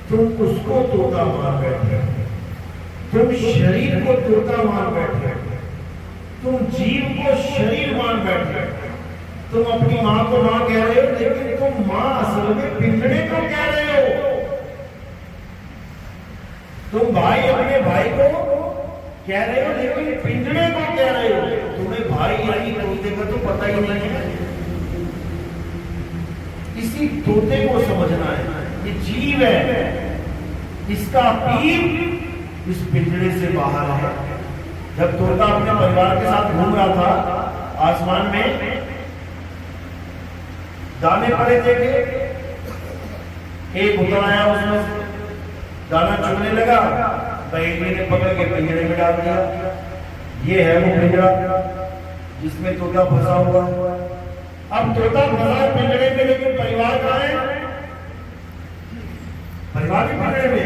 Speaker 1: तुम उसको तोता मान बैठे, तुम शरीर को तोता मान बैठे, तुम जीव को शरीर मान बैठे। तुम अपनी मां को मां कह रहे हो, लेकिन तुम मां असल में पिंजरे को कह रहे हो। तुम भाई अपने भाई को कह रहे हो, लेकिन पिंजरे को कह रहे हो। तुम्हें भाई यानी तोते का तो पता ही नहीं है। इसी तोते को समझना है, ये जीव है, इसका पीर इस पिंजरे से बाहर है। जब तोता अपने परिवार के साथ घूम रहा था आसमान में, दाने पड़े देखे, एक उतर आया, उसमें से दाना चुगने लगा, बहेली ने पकड़ के पिंजरे में डाल दिया। ये है वो पिंजरा जिसमें तोता फंसा हुआ। अब तोता फंसा है पिंजरे में, लेकिन परिवार कहाँ है? परिवार के पिंजरे में,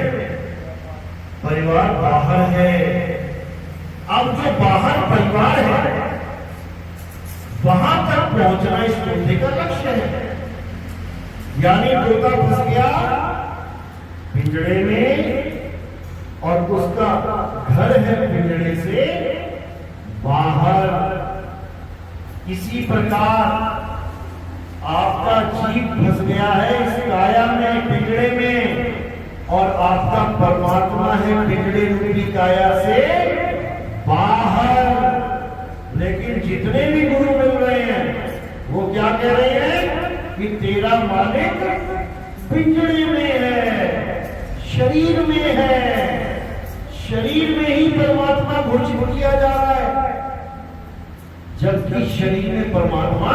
Speaker 1: परिवार बाहर है। अब जो बाहर परिवार है, वहां तक पहुंचना इस तोते का लक्ष्य है। यानी तोता फंस गया पिंजरे में और उसका घर है पिंजरे से बाहर। इसी प्रकार आपका जीव फंस गया है इस काया में, पिंजरे में, और आपका परमात्मा है पिंजरे रूपी काया से बाहर। लेकिन जितने भी गुरु मिल रहे हैं वो क्या कह रहे हैं कि तेरा मालिक पिंजरे में है, शरीर में है, शरीर में ही परमात्मा घोषित किया जा रहा है, जबकि शरीर में परमात्मा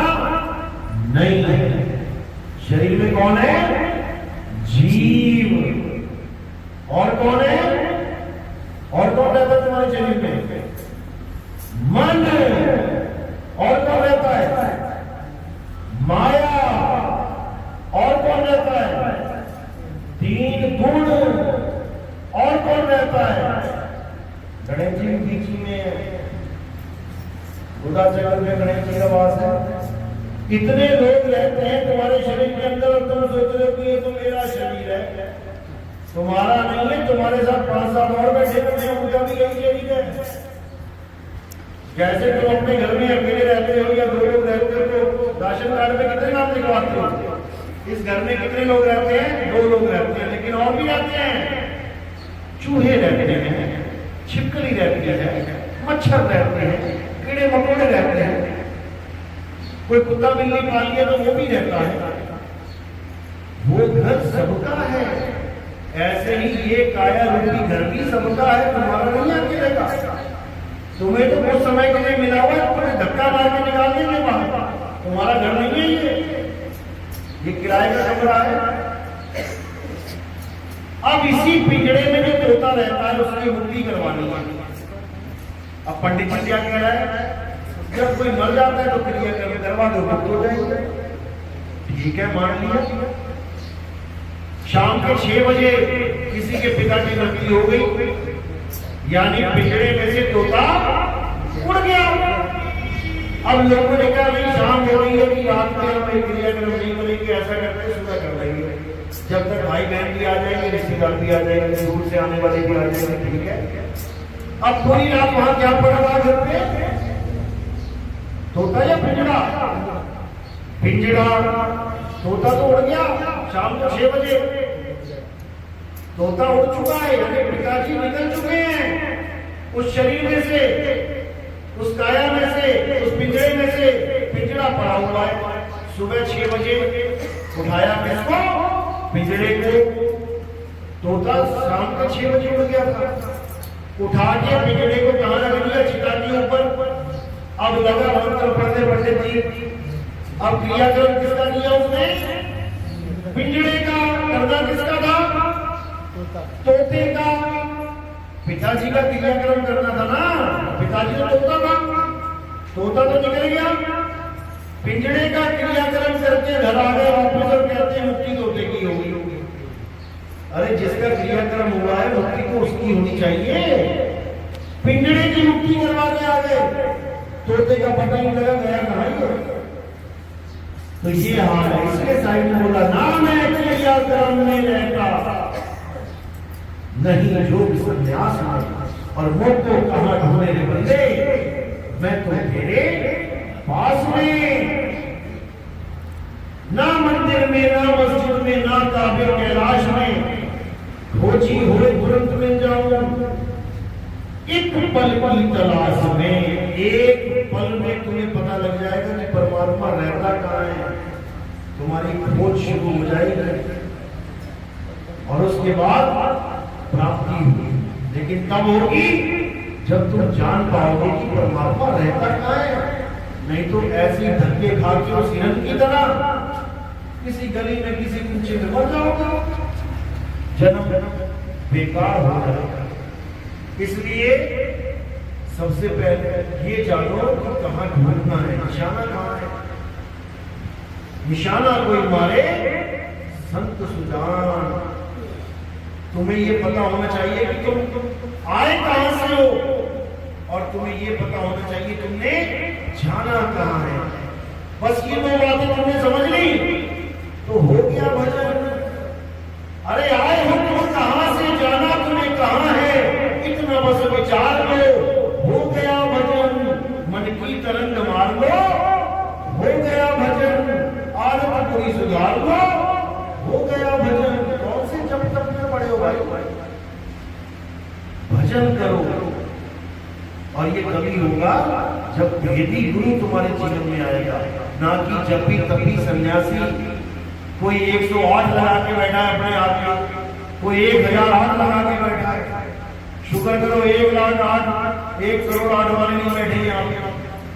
Speaker 1: नहीं है। शरीर में कौन है? जीव। और कौन है? और कौन रहता है तुम्हारे शरीर में? मन। और कौन रहता है? माया। और कौन रहता है? 3 गुण। और कौन रहता है? गणेश जी बीच में, बुधा जगत में गणेश जी का वास है। इतने लोग रहते हैं तुम्हारे शरीर के अंदर और तुम सोच रहे हो कि ये तो मेरा शरीर है। तुम्हारा नहीं है, तुम्हारे साथ 5-7 और बैठे हुए हैं, उनका भी यही शरीर है। जैसे तुम अपने घर में अकेले रहते हो या 2 लोग रहते हो तो राशन कार्ड में कितने नाम लिखवाते हो? इस घर में कितने लोग रहते हैं? 2 लोग रहते हैं, लेकिन और भी रहते हैं। चूहे रहते हैं, छिपकली रहती है, मच्छर रहते हैं, कीड़े मकोड़े रहते हैं, कोई कुत्ता बिल्ली पाल लिया तो वो भी रहता है। वो घर सबका है। ऐसे ही ये काया रूपी घर भी सबका है, तुम्हारा नहीं अकेले का। तुम्हें तो कुछ समय के लिए मिला हुआ है, तुम्हें धक्का मार के निकाल देंगे बाहर, तुम्हारा घर नहीं है ये किराए का कमरा है। अब इसी पिंजड़े में जो तोता रहता है उसकी मुक्ति करवानी है। अब पंडित जी क्या कह रहा है, जब कोई मर जाता है तो क्रियाक्रम करवा दो, मुक्त हो जाएगा। ठीक है, मान लिया। शाम के 6 बजे किसी के पिता की मृत्यु हो गई, यानी पिंजड़े में से तोता उड़ गया। अब लोगों ने कहा नहीं, शाम हो रही है कि रात में हम एक क्रियाक्रम नहीं करेंगे, ऐसा करते हैं सुबह कर लेंगे, जब तक भाई बहन भी आ जाएंगे, रिश्तेदार भी आ जाएंगे, दूर से आने वाले भी आ जाएंगे। ठीक है, अब पूरी रात वहां क्या पड़ा हुआ घर पे, तोता या पिंजड़ा? पिंजड़ा। तोता तो उड़ गया शाम को 6 बजे, तोता उड़ चुका है, यानी पिताजी निकल चुके हैं उस शरीर में से, उस काया में से, उस पिंजरे में से। पिंजरा पड़ा हुआ है। सुबह 6 बजे उठाया किसको? पिंजरे को। तोता शाम के 6 बजे उड़ गया था, उठा के पिंजरे को कहां रख दिया? चिता के ऊपर। अब लगा मंत्र पढ़ने पंडित जी, अब क्रियाक्रम किसका किया उसने? पिंजरे का। करना किसका था? तोते का। पिताजी का क्रियाक्रम करना था ना, पिताजी तो तोता था, तोता तो निकल गया। पिंजरे का क्रियाक्रम करके घर आ गए वापस और कहते हैं मुक्ति तोते की होगी। अरे जिसका क्रियाक्रम हुआ है मुक्ति तो उसकी होनी चाहिए, पिंजरे की मुक्ति करवा के आ गए, तोते का पता ही लगा गया कहां। तो ये हाल है। इसके साइड में बोला नाम है क्रियाक्रम में रहता नहीं जो संन्यास में, और मुख को कहां ढूंढे रे बंदे, मैं तो तेरे पास में। ना मंदिर में, ना मस्जिद में, ना काबे कैलाश में, खोजी हुए तुरंत मिल जाऊं। एक पल की तलाश में, एक पल में तुम्हें पता लग जाएगा कि परमात्मा रहता कहां है। तुम्हारी खोज शुरू हो जाएगी और उसके बाद प्राप्ति होगी। लेकिन तब होगी जब तुम जान पाओगे कि परमात्मा रहता कहां है। नहीं तो ऐसे धक्के खा के उस हिरण की तरह किसी गली में, किसी कूचे में मर जाओगे, जन्म बेकार हो जाएगा। इसलिए सबसे पहले ये जानो कि कहां ढूंढना है, निशाना कहां है। निशाना कोई मारे संत सुजान। तुम्हें ये पता होना चाहिए कि तुम आए कहां से हो, और तुम्हें ये पता होना चाहिए तुमने जाना कहां है। बस ये 2 बातें तुमने समझ ली तो हो गया भजन। अरे आए हो तुम कहां से, जाना तुम्हें कहां है, इतना बस विचार लो, हो गया भजन। मन की तरंग मार लो, हो गया भजन। आदत पूरी सुधार लो, हो गया भजन। कौन से जब तक में पड़े हो भाई? भजन करो। और ये कभी होगा जब यदि गुरु तुम्हारे जीवन में आएगा, ना कि जब भी तभी सन्यासी कोई 108 लगा के बैठा है अपने आप में, कोई 1008 लगा के बैठा है। शुक्र करो 1,08,000 1 करोड़ 8 वाले नहीं बैठे यहाँ पे,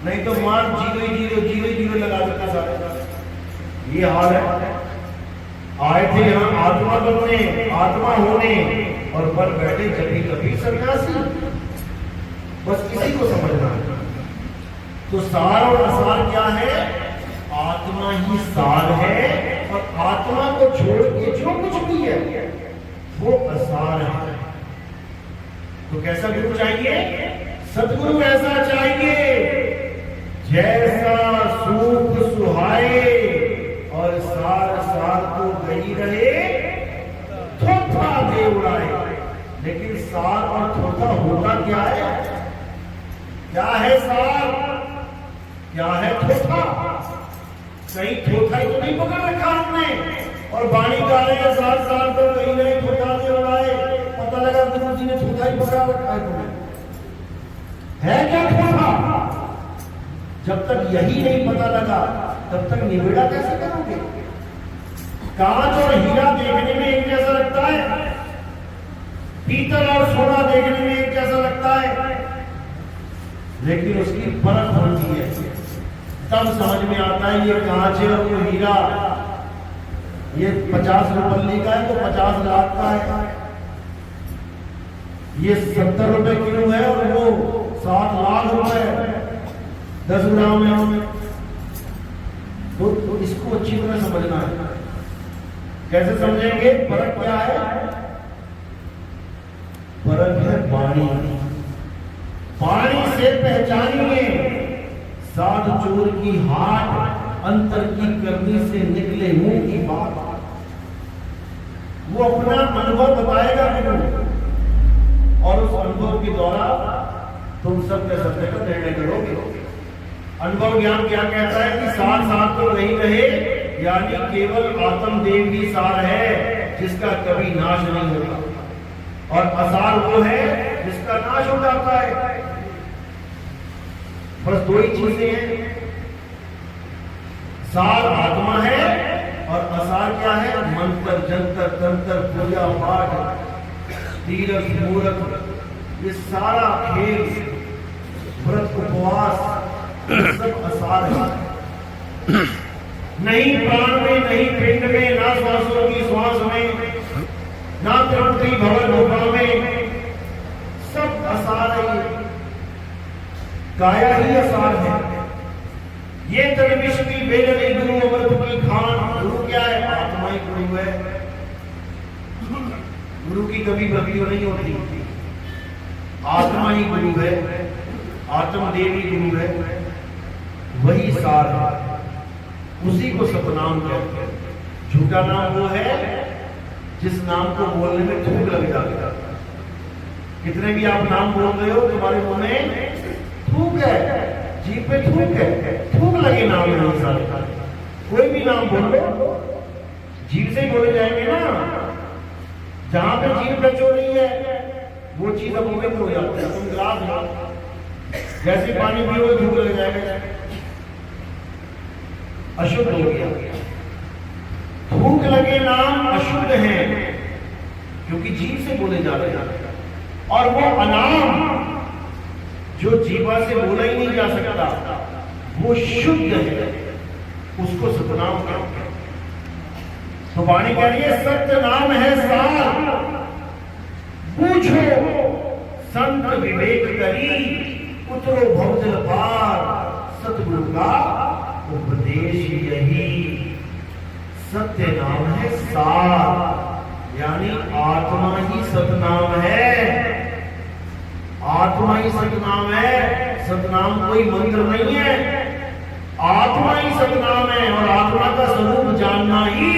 Speaker 1: नहीं तो मार 0 लगा देता सारे। ये हाल है। आए थे यहाँ आत्मा बनने, आत्मा होने, और पर बैठे जब कभी सन्यासी। बस किसी को समझना है। तो सार और असार क्या है? आत्मा ही सार है, और आत्मा को छोड़ के जो कुछ भी है वो असार है। तो कैसा गुरु चाहिए? सतगुरु ऐसा चाहिए जैसा सूप सुहाए और सार सार को गई रहे, थोथा दे उड़ाए। लेकिन सार और थोथा होता क्या है? क्या है सार, क्या है थोथा? कहीं थोथा ही तो नहीं पकड़ रखा हमने, और बाणी गा रहे हैं 7 साल तो कहीं नहीं थोथा दे उड़ाए। पता लगा गुरु जी ने थोथा ही पकड़ा रखा है तुम्हें। है क्या थोथा? जब तक यही नहीं पता लगा तब तक निबेड़ा कैसे करोगे? कांच और हीरा देखने में एक जैसा लगता है, पीतल और सोना देखने में एक जैसा लगता है, लेकिन उसकी परख होती है, तब समझ में आता है ये कांच है और वो हीरा। ये 50 रुपये का है तो 50 लाख का है, ये 70 रुपए किलो है और वो 7 लाख रुपए 10 ग्राम में। तो इसको अच्छी तरह समझना है। कैसे समझेंगे? फर्क क्या है? फर्क है वाणी। वाणी से पहचानिए साध चोर की हाट, अंतर की करनी से निकले मुंह की बात। वो अपना अनुभव बताएगा गुरु, और उस अनुभव के द्वारा तुम सत्य सत्य का निर्णय करोगे। अनुभव ज्ञान क्या कहता है कि सार सार तो नहीं रहे, यानी केवल आत्मदेव ही सार है जिसका कभी नाश नहीं होता, और असार वो है जिसका नाश हो जाता है। बस दो ही चीजें हैं, सार आत्मा है और असार क्या है? मंत्र जंतर तंत्र पूजा पाठ तीरथ मूर्त, ये सारा खेल व्रत उपवास सब असार है। नहीं प्राण में, नहीं पिंड में, ना श्वासों की श्वास में, ना तृप्ति भवन भोगा में, सब असार है। काया ही असार है। ये तनविश की बेलनी गुरु अमृत की खान। गुरु क्या है? आत्मा ही गुरु है। गुरु की कभी बदली नहीं होती, आत्मा ही गुरु है, आत्मदेव ही गुरु है, वही सार है, उसी को सतनाम कहते हैं। झूठा नाम वो है जिस नाम को बोलने में थूक लग जाता है। कितने भी आप नाम बोल रहे हो, तुम्हारे मुंह में थूक है, जीभ पे थूक है, थूक लगे नाम में। सारे कोई भी नाम बोल लो, जीभ से ही बोले जाएंगे ना। जहां पे जीभ टच हो रही है वो चीज अब पवित्र हो जाती है। तुम गिलास लो, जैसे पानी पियोगे थूक लग जाएगा, अशुद्ध हो गया। थूक लगे नाम अशुद्ध है, क्योंकि जीभ से बोले जा रहे हैं। और वो अनाम जो जीवा से बोला ही नहीं जा सकता, वो शुद्ध है, उसको सतनाम करो। तो वाणी कह रही है सत्य नाम है सार, पूछो संत विवेक करी, उतरो भवजल पार, सतगुरु का उपदेश यही। सत्य नाम है सार, यानी आत्मा ही सतनाम है। आत्मा ही सतनाम है, सतनाम कोई मंत्र नहीं है, आत्मा ही सतनाम है। और आत्मा का स्वरूप जानना ही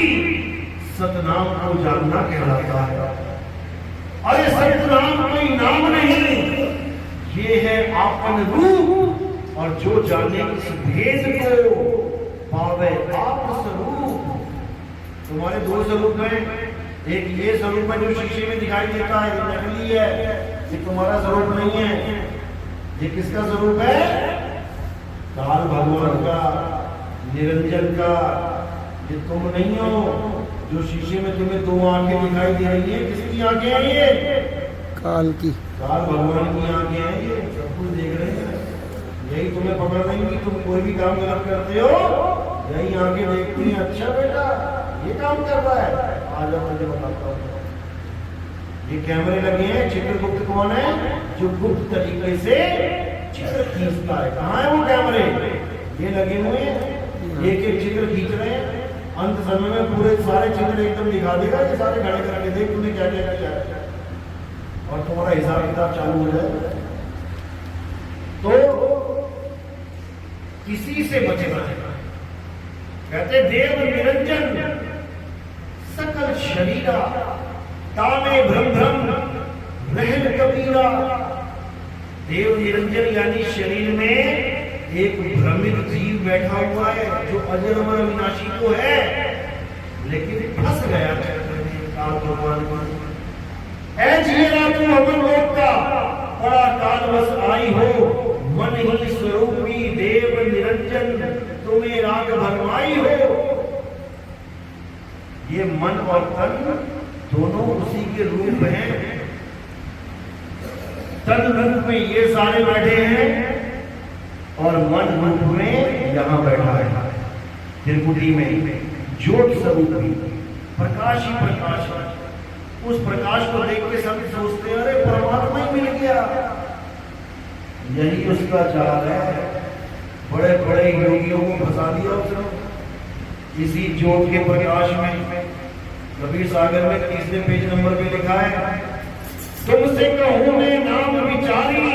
Speaker 1: सतनाम को जानना कहलाता है। अरे सतनाम कोई नाम नहीं, ये है आपन रूप, और जो जाने इस भेद को पावे आप स्वरूप। तुम्हारे दो स्वरूप हैं, एक ये स्वरूप है जो शीशे में दिखाई देता है, ये नकली है, ये तुम्हारा स्वरूप नहीं है। ये किसका स्वरूप है? काल भगवान का, निरंजन का। ये तुम नहीं हो। जो शीशे में तुम्हें दो आंखें दिखाई दे रही है, किसकी आंखें हैं ये?
Speaker 2: काल की,
Speaker 1: काल भगवान की आंखें हैं। ये सब कुछ देख रहे हैं, यही तुम्हें पकड़ रही कि तुम कोई भी काम गलत करते हो, यही आंखें देखती हैं। अच्छा बेटा ये काम कर रहा है, आज मैं मुझे बताता हूँ। ये कैमरे लगे हैं। चित्रगुप्त कौन है? जो गुप्त तरीके से चित्र खींचता है। कहाँ है वो कैमरे? ये लगे हुए हैं, एक एक चित्र खींच रहे हैं। अंत समय में पूरे सारे चित्र एकदम दिखा देगा कि सारे खड़े करके देख तुमने क्या क्या किया, और तुम्हारा हिसाब किताब चालू हो जाएगा। तो किसी से बचना है। कहते देव निरंजन सकल शरीरा, तामे भ्रम भ्रम रहन कबीरा। देव निरंजन यानी शरीर में एक भ्रमित जीव बैठा हुआ है, जो अजर अमर अविनाशी तो है, लेकिन फंस गया काल भगवान को। ऐ जियरा तू अमर लोक का, बड़ा कालवश आई हो, मन ही स्वरूपी देव निरंजन, तुम्हें राग भरमाई हो। ये मन और तन दोनों उसी के रूप हैं। तन रूप में ये सारे बैठे हैं, और मन रूप में यहां बैठा है त्रिपुटी में ज्योत स्वरूप, प्रकाश ही प्रकाश है। उस प्रकाश को देख के सब सोचते हैं अरे परमात्मा ही मिल गया। यही उसका चाल है। बड़े बड़े योगियों को फंसा दिया उसने इसी ज्योत के प्रकाश में। कबीर सागर में 30वें पेज नंबर पे लिखा है, तुमसे कहूं मैं नाम विचारी,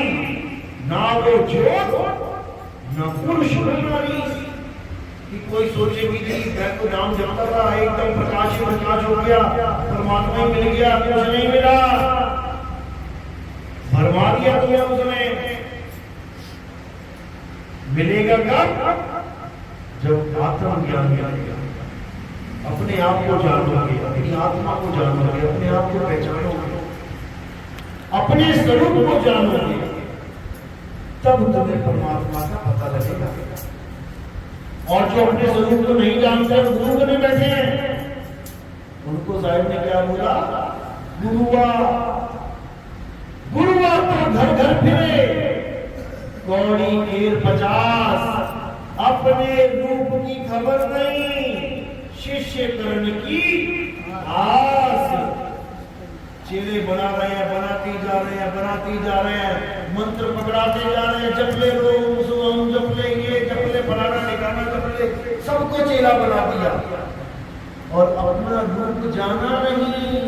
Speaker 1: ना वो ज्योत ना पुरुष नारी। कि कोई सोचे भी नहीं, मैं तो नाम जपता था, एकदम प्रकाश ही प्रकाश हो गया, परमात्मा ही मिल गया। कुछ नहीं मिला, भरमा दिया तुम्हें उसने। मिलेगा कब? जब आत्मज्ञान मिलेगा। अपने आप को जानोगे, अपनी आत्मा को जानोगे, अपने आप को पहचानोगे, अपने स्वरूप को जानोगे, तब तुम्हें परमात्मा का पता लगेगा। और जो अपने स्वरूप को नहीं जानते गुरु बने बैठे हैं, उनको साहिब ने क्या बोला? गुरुआ गुरुआ तो घर घर फिरे, कौड़ी कीर 50, अपने रूप की खबर नहीं, शिष्य कर्ण की आस। चेले बना रहे हैं, बनाती जा रहे हैं, बनाती जा रहे हैं, मंत्र पकड़ाते जा रहे हैं, जपले रोम सोम, जपले ये, जपले फलाना ठिकाना, जपले, सबको चेला बना दिया और अपना रूप जाना नहीं,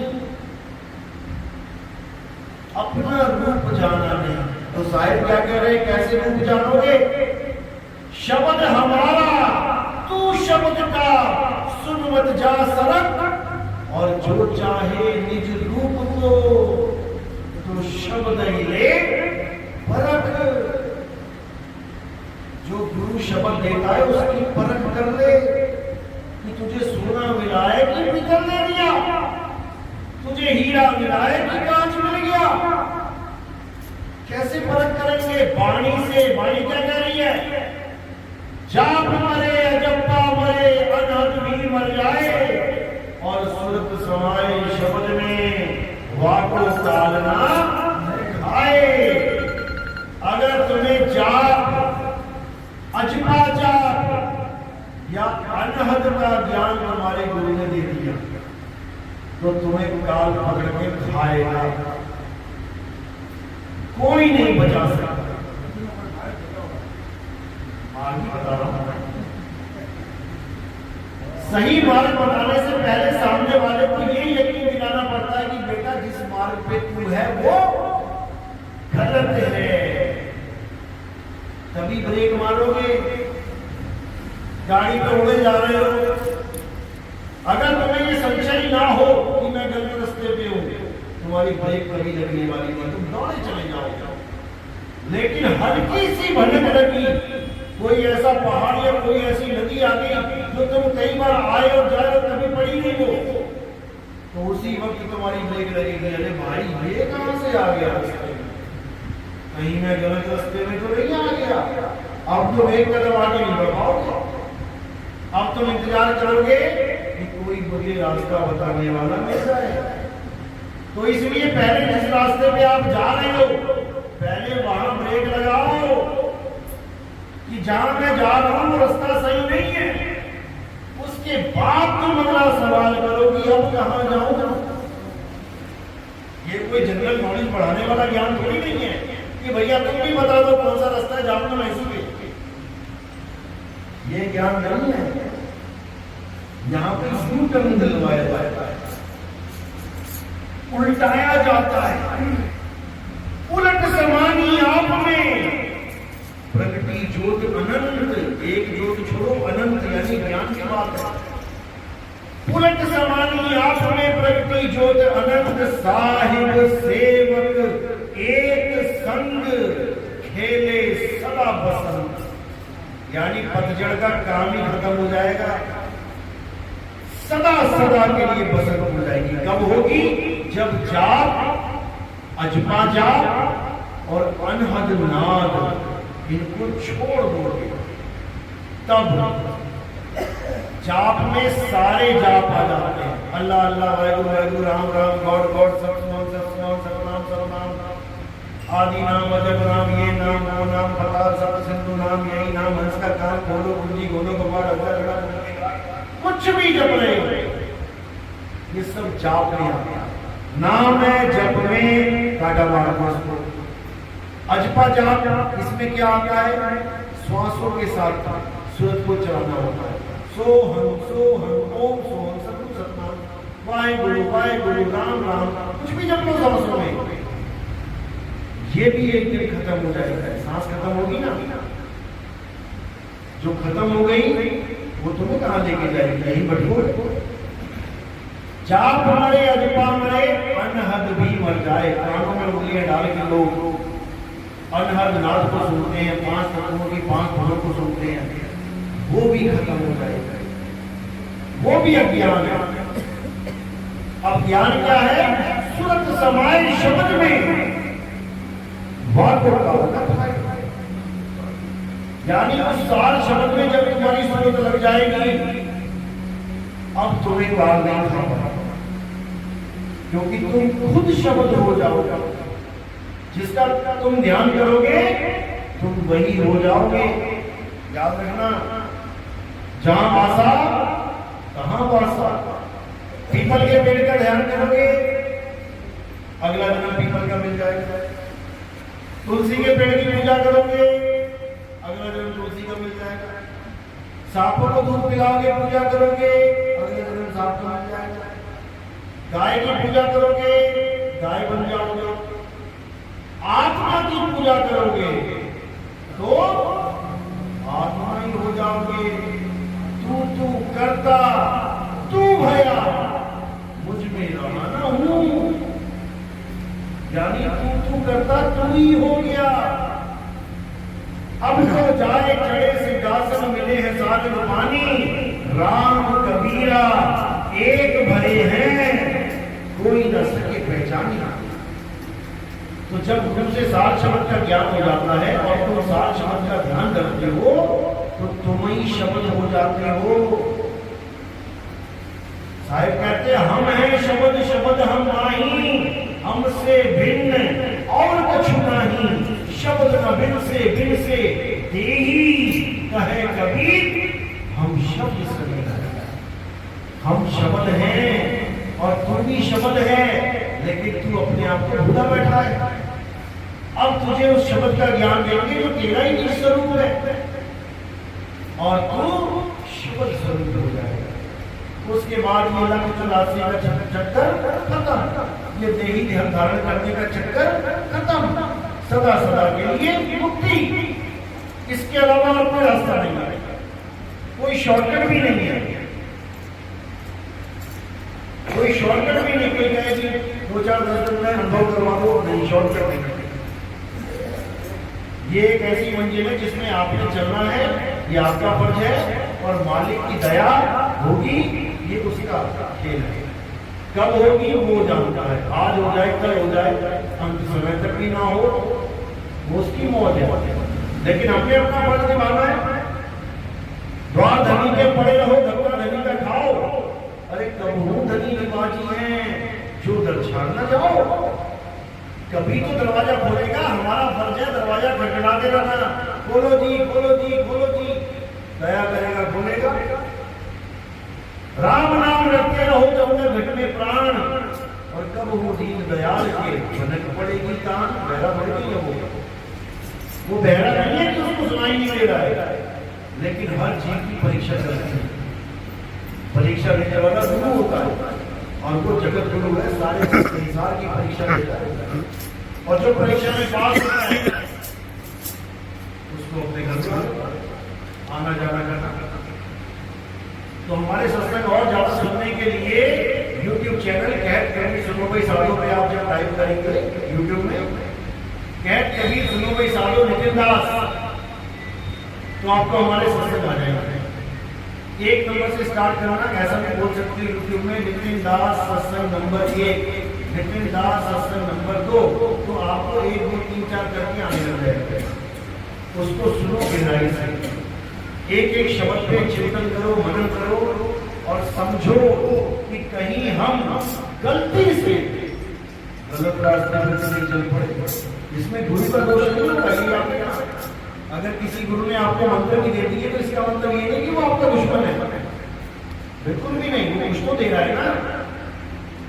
Speaker 1: अपना रूप जाना नहीं। तो साहिब क्या कह रहे हैं, कैसे रूप जानोगे? शब्द हमारा तू शब्द का, सुन मत जा सरक, और जो चाहे निज रूप को, तो शब्द ही ले परख। जो गुरु शब्द देता है उसकी परख कर ले कि तुझे सोना मिला है कि पीतल ने दिया, तुझे हीरा मिला है कि कांच मिल गया। कैसे परख करेंगे? वाणी से। वाणी क्या कह रही है? जाप मरे अजप्पा मरे, अनहद भी मर जाए, और सुरत समाए शब्द में, वाको कालना खाए। अगर तुम्हें जाप, अजपा जाप या अनहद का ज्ञान तुम्हारे गुरु ने दे दिया, तो तुम्हें काल पकड़ के खाएगा, कोई नहीं बचा सकता। मार्ग बता रहा हूं, सही मार्ग बताने से पहले सामने वाले को ये यकीन दिलाना पड़ता है कि बेटा जिस मार्ग पे तू है वो गलत है, तभी ब्रेक मारोगे। गाड़ी पे उड़े जा रहे हो, अगर तुम्हें ये संशय ना हो कि मैं गलत रास्ते पे हूं, तुम्हारी ब्रेक कभी लगने वाली नहीं, तुम दौड़े चले जाओगे। लेकिन हल्की सी भनक लगी, कोई ऐसा पहाड़ या कोई ऐसी नदी आ गई जो तुम कई बार आए और जाए और कभी पड़ी नहीं हो, तो उसी वक्त तुम्हारी ब्रेक लगेगी। अरे भाई ये कहां से आ गया? कहीं मैं गलत रास्ते में तो नहीं आ गया। अब तुम एक कदम आगे नहीं बढ़ पाओगे, अब तुम इंतजार करोगे कि कोई मुझे रास्ता बताने वाला मिल जाए। तो इसलिए पहले जिस रास्ते पे आप जा रहे हो, पहले वहां ब्रेक लगाओ कि जहां मैं जा रहा हूं वो रास्ता सही नहीं है। उसके बाद तुम अगला सवाल करो कि अब कहां जाऊं। ये कोई जनरल नॉलेज बढ़ाने वाला ज्ञान थोड़ी नहीं है कि भैया तुम भी बता दो कौन सा रास्ता है, जाओ मैं इसी पे। ये ज्ञान नहीं है। यहां पर यू टर्न दिलवाया जाता है, उल्टाया जाता है। उलट समानी आप में प्रगति ज्योत अनंत, एक ज्योत छोड़ो, अनंत यानी ज्ञान की बात है। उलट समानी आप में प्रगति ज्योत अनंत, साहिब सेवक एक संग, खेले सदा बसंत। यानी पतझड़ का काम ही खत्म हो जाएगा, सदा सदा के लिए बसंत हो जाएगी। कब होगी? जब जाप, अजपा जाप और अनहद नाद इनको छोड़ दोगे, तब जाप में सारे जाप आ जाते हैं। अल्लाह अल्लाह, वाहिगुरु वाहिगुरु, राम राम, गॉड गॉड, सतनाम सतनाम, सतनाम सर्वनाम, आदि नाम, अजब नाम, ये नाम वो नाम, पताल सत सिंधु नाम, यही नाम, हंस का कान खोलो, कुंजी खोलो, कपाल कुछ भी जप रहे हो, ये सब जाप में आता है। नाम है जप में काटा मारना। अजपा जाप, इसमें क्या आता है? श्वासों के साथ सूरत को चलाना होता है। सोहम ओम सोहम सतगुरु सतनाम वाहेगुरु राम राम, कुछ भी जप लो सांसों में। ये भी एक दिन खत्म हो जाएगा, सांस खत्म होगी ना, जो खत्म हो गई वो तुम्हें कहां लेके जाएगी? यही बटोर। जाप मरे अजपा मरे, अनहद भी मर जाए। कानों में उंगलियां डाल के लोग अनहद नाद को सुनते हैं, 5 तत्वों की 5 धुनों को सुनते हैं, वो भी खत्म हो जाएगा। वो भी अज्ञान है। अब ज्ञान क्या है? सूरत समाये शब्द में वाक का, यानी उस सार शब्द में जब तुम्हारी सूरत लग जाएगी, अब तुम्हें बात नहीं था, क्योंकि तुम खुद शब्द हो जाओगे। जिसका तुम ध्यान करोगे तुम वही हो जाओगे। याद रखना, जहां आशा कहां वासा। पीपल के पेड़ का ध्यान करोगे, अगला जन्म पीपल का मिल जाएगा। तुलसी के पेड़ की पूजा करोगे, अगला जन्म तुलसी का मिल जाएगा। सांपों को दूध पिलाओगे, पूजा करोगे, अगले जन्म सांप का मिल जाएगा। गाय की पूजा करोगे, गाय बन जाओगे। आत्मा की पूजा करोगे तो आत्मा ही हो जाओगे। तू करता, तू भया, मुझ में रहा ना हूं, यानी तू करता तू ही हो गया। अब तो जाए चढ़े सिंहासन, मिले हैं सागर पानी, राम कबीरा एक भरे हैं, कोई न सके पहचानी। तो जब तुमसे सार शब्द का ज्ञान हो जाता है और तुम सार शब्द का ध्यान करते हो तो तुम ही शब्द हो जाते हो। साहिब कहते हैं हम हैं शब्द, शब्द हम नहीं, हमसे भिन्न और कछु नहीं। शब्द न बिन से तेही कहे कबीर, हम शब्द से नहीं। हम शब्द हैं और तुम भी शब्द है, लेकिन तू अपने आप को भूला बैठा है। अब तुझे उस शब्द का ज्ञान देंगे जो तेरा ही निज स्वरूप है, और तू शब्द स्वरूप हो जाएगा। उसके बाद ये लक्ष्य 84 का चक्कर खत्म, ये देही ध्यान धारण करने का चक्कर खत्म, सदा सदा के लिए मुक्ति। इसके अलावा और कोई रास्ता नहीं है, कोई शॉर्टकट भी नहीं है, कोई शॉर्टकट भी नहीं। कोई कहे कि 2-4-10 दिन में अनुभव करवा दो, नहीं, शॉर्टकट नहीं। ये एक ऐसी मंजिल है जिसमें आपने चलना है, ये आपका फर्ज है, और मालिक की दया होगी, ये उसका खेल है। कब होगी वो जानता है, आज हो जाए कल हो जाए, अंत समय तक भी ना हो, वो उसकी मौज है। लेकिन हमें अपना फर्ज निभाना है। द्वार धनी के पड़े रहो, धक्का धनी का खाओ। अरे कब हूं धनी निवाजी है, जो दरछाड़ न जाओ। कभी तो दरवाजा खोलेगा, हमारा फर्ज है दरवाजा खटखटाते रहना, खोलो जी खोलो जी खोलो जी, दया करेगा खोलेगा। राम नाम रखते रहो जब तक घट में प्राण, और कब वो दीन दयाल के भनक पड़ेगी कान। बहरा पड़ गई है वो बहरा नहीं है कि उसको सुनाई नहीं दे रहा है, लेकिन हर चीज की परीक्षा चल रही है। परीक्षा लेने वाला गुरु होता है, और वो जगत गुरु है, सारे संसार की परीक्षा लेता है। और जो परीक्षा में पास होता है उसको अपने घर में आना जाना करना। तो हमारे सत्संग और ज्यादा सुनने के लिए YouTube चैनल कहत कबीर सुनो भाई साधो पे आप जब टाइप करेंगे YouTube में कहत कबीर सुनो भाई साधो नितिन दास, तो आपको हमारे सत्संग आ जाएंगे। 1 नंबर से स्टार्ट कराना, ऐसा भी बोल सकते हैं YouTube में नितिन दास सत्संग नंबर 1, नितिन दास सत्संग नंबर 2, तो आपको 1 2 3 4 करके आने लग जाएगा। उसको सुनो गहराई से, एक एक शब्द पे चिंतन करो, मनन करो, और समझो कि कहीं हम गलती से गलत रास्ते में नहीं चल पड़े। इसमें गुरु का दोष नहीं होगा। अगर किसी गुरु ने आपको मंत्र भी दे दिए तो इसका मतलब ये नहीं कि वो आपका दुश्मन है, बिल्कुल भी नहीं। वो कुछ तो दे रहा है ना।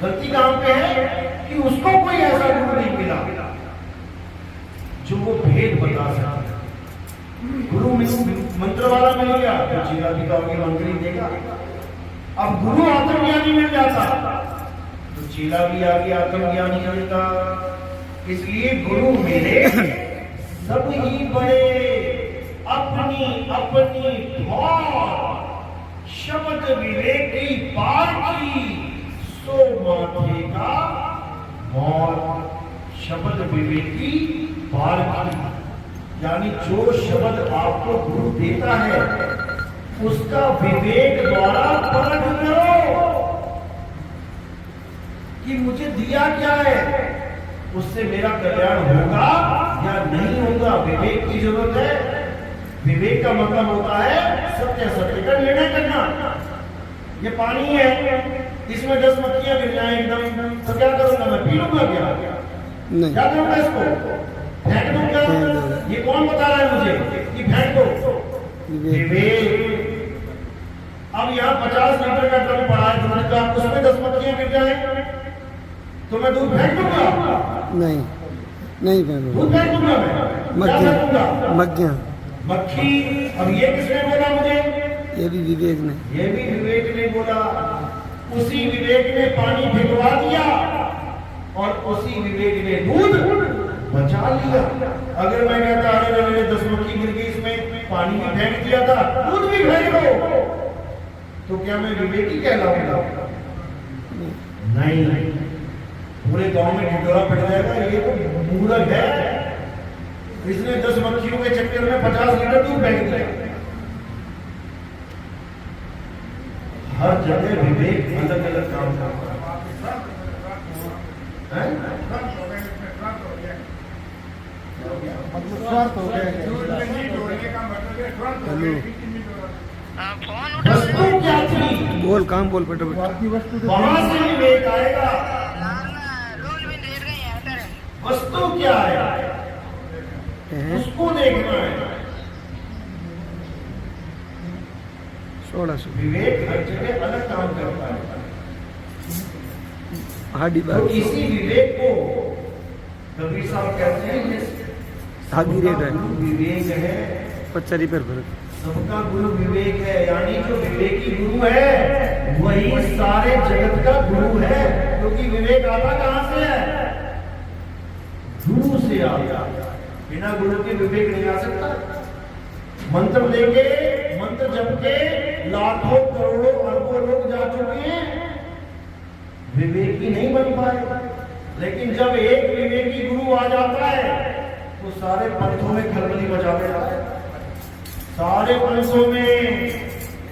Speaker 1: गलती कहां पे है? कि उसको कोई ऐसा गुरु नहीं मिला जो वो भेद बता सके। गुरु मंत्र वाला मिल गया तो चीला भी का मंत्र ही देगा। अब गुरु आत्मज्ञानी मिल जाता तो चीला भी आगे आत्मज्ञानी मिलता। इसलिए गुरु मिले सब ही बड़े, अपनी अपनी शब्द विवेकी पार की सो माथे का मौत। शब्द विवेकी पार की यानी जो शब्द आपको गुरु देता है उसका विवेक द्वारा परख करो कि मुझे दिया क्या है, उससे मेरा कल्याण होगा या नहीं होगा। विवेक की जरूरत है। विवेक का मतलब होता है सत्य सत्य का निर्णय करना। ये पानी है, इसमें 10 मक्खियां गिर जाए एकदम तो क्या करूंगा मैं? पी लूंगा क्या? क्या करूंगा इसको? फेंक दूंगा? ये कौन बता रहा है मुझे कि फेंक दो? विवेक। अब यहाँ 50 लीटर का ड्रम पड़ा है दूध का, उसमें 10 मक्खियां गिर जाए तो मैं दूध फेंक दूंगा?
Speaker 2: नहीं फेंकूंगा।
Speaker 1: दूध फेंक दूंगा मैं?
Speaker 2: मक्खियां।
Speaker 1: मक्खी। अब ये किसने बोला मुझे?
Speaker 2: ये भी विवेक ने।
Speaker 1: ये भी विवेक ने बोला। उसी विवेक ने पानी भिगवा दिया और उसी विवेक ने दूध बचा लिया। अगर मैं कहता अरे मैंने 10 मक्खी गिर गई इसमें, पानी भी फेंक दिया था, दूध भी फेंक दो, तो क्या मैं विवेकी कहलाऊंगा? नहीं। पूरे गांव में ढिंडोरा पड़ जाएगा ये तो मूर्ख है, इसने 10 मक्खियों के चक्कर में 50 लीटर दूध फेंक दिया। हर जगह विवेक अलग अलग काम करता है। वस्तु क्या थी?
Speaker 2: बोल काम बोल फटाफट।
Speaker 1: वहां से विवेक आएगा। वस्तु क्या है उसको देखना है।
Speaker 2: 1600
Speaker 1: विवेक हर जगह अलग काम करता है।
Speaker 2: हाडी
Speaker 1: तो
Speaker 2: बात
Speaker 1: इसी विवेक को कबीर साहब कहते हैं ये
Speaker 2: हादी रेट है
Speaker 1: विवेक है।
Speaker 2: 50 रुपये फर्क।
Speaker 1: सबका गुरु विवेक है, यानी जो विवेकी गुरु है वही सारे जगत का गुरु है। क्योंकि विवेक आता कहां से है? गुरु से आता। बिना गुरु के विवेक नहीं आ सकता। मंत्र लेके मंत्र जप के लाखों करोड़ों अरबों लोग जा चुके हैं, विवेकी नहीं बन पाए। लेकिन जब एक विवेकी गुरु आ जाता है तो सारे पंथों में खलबली मचा देता है। सारे पंथों में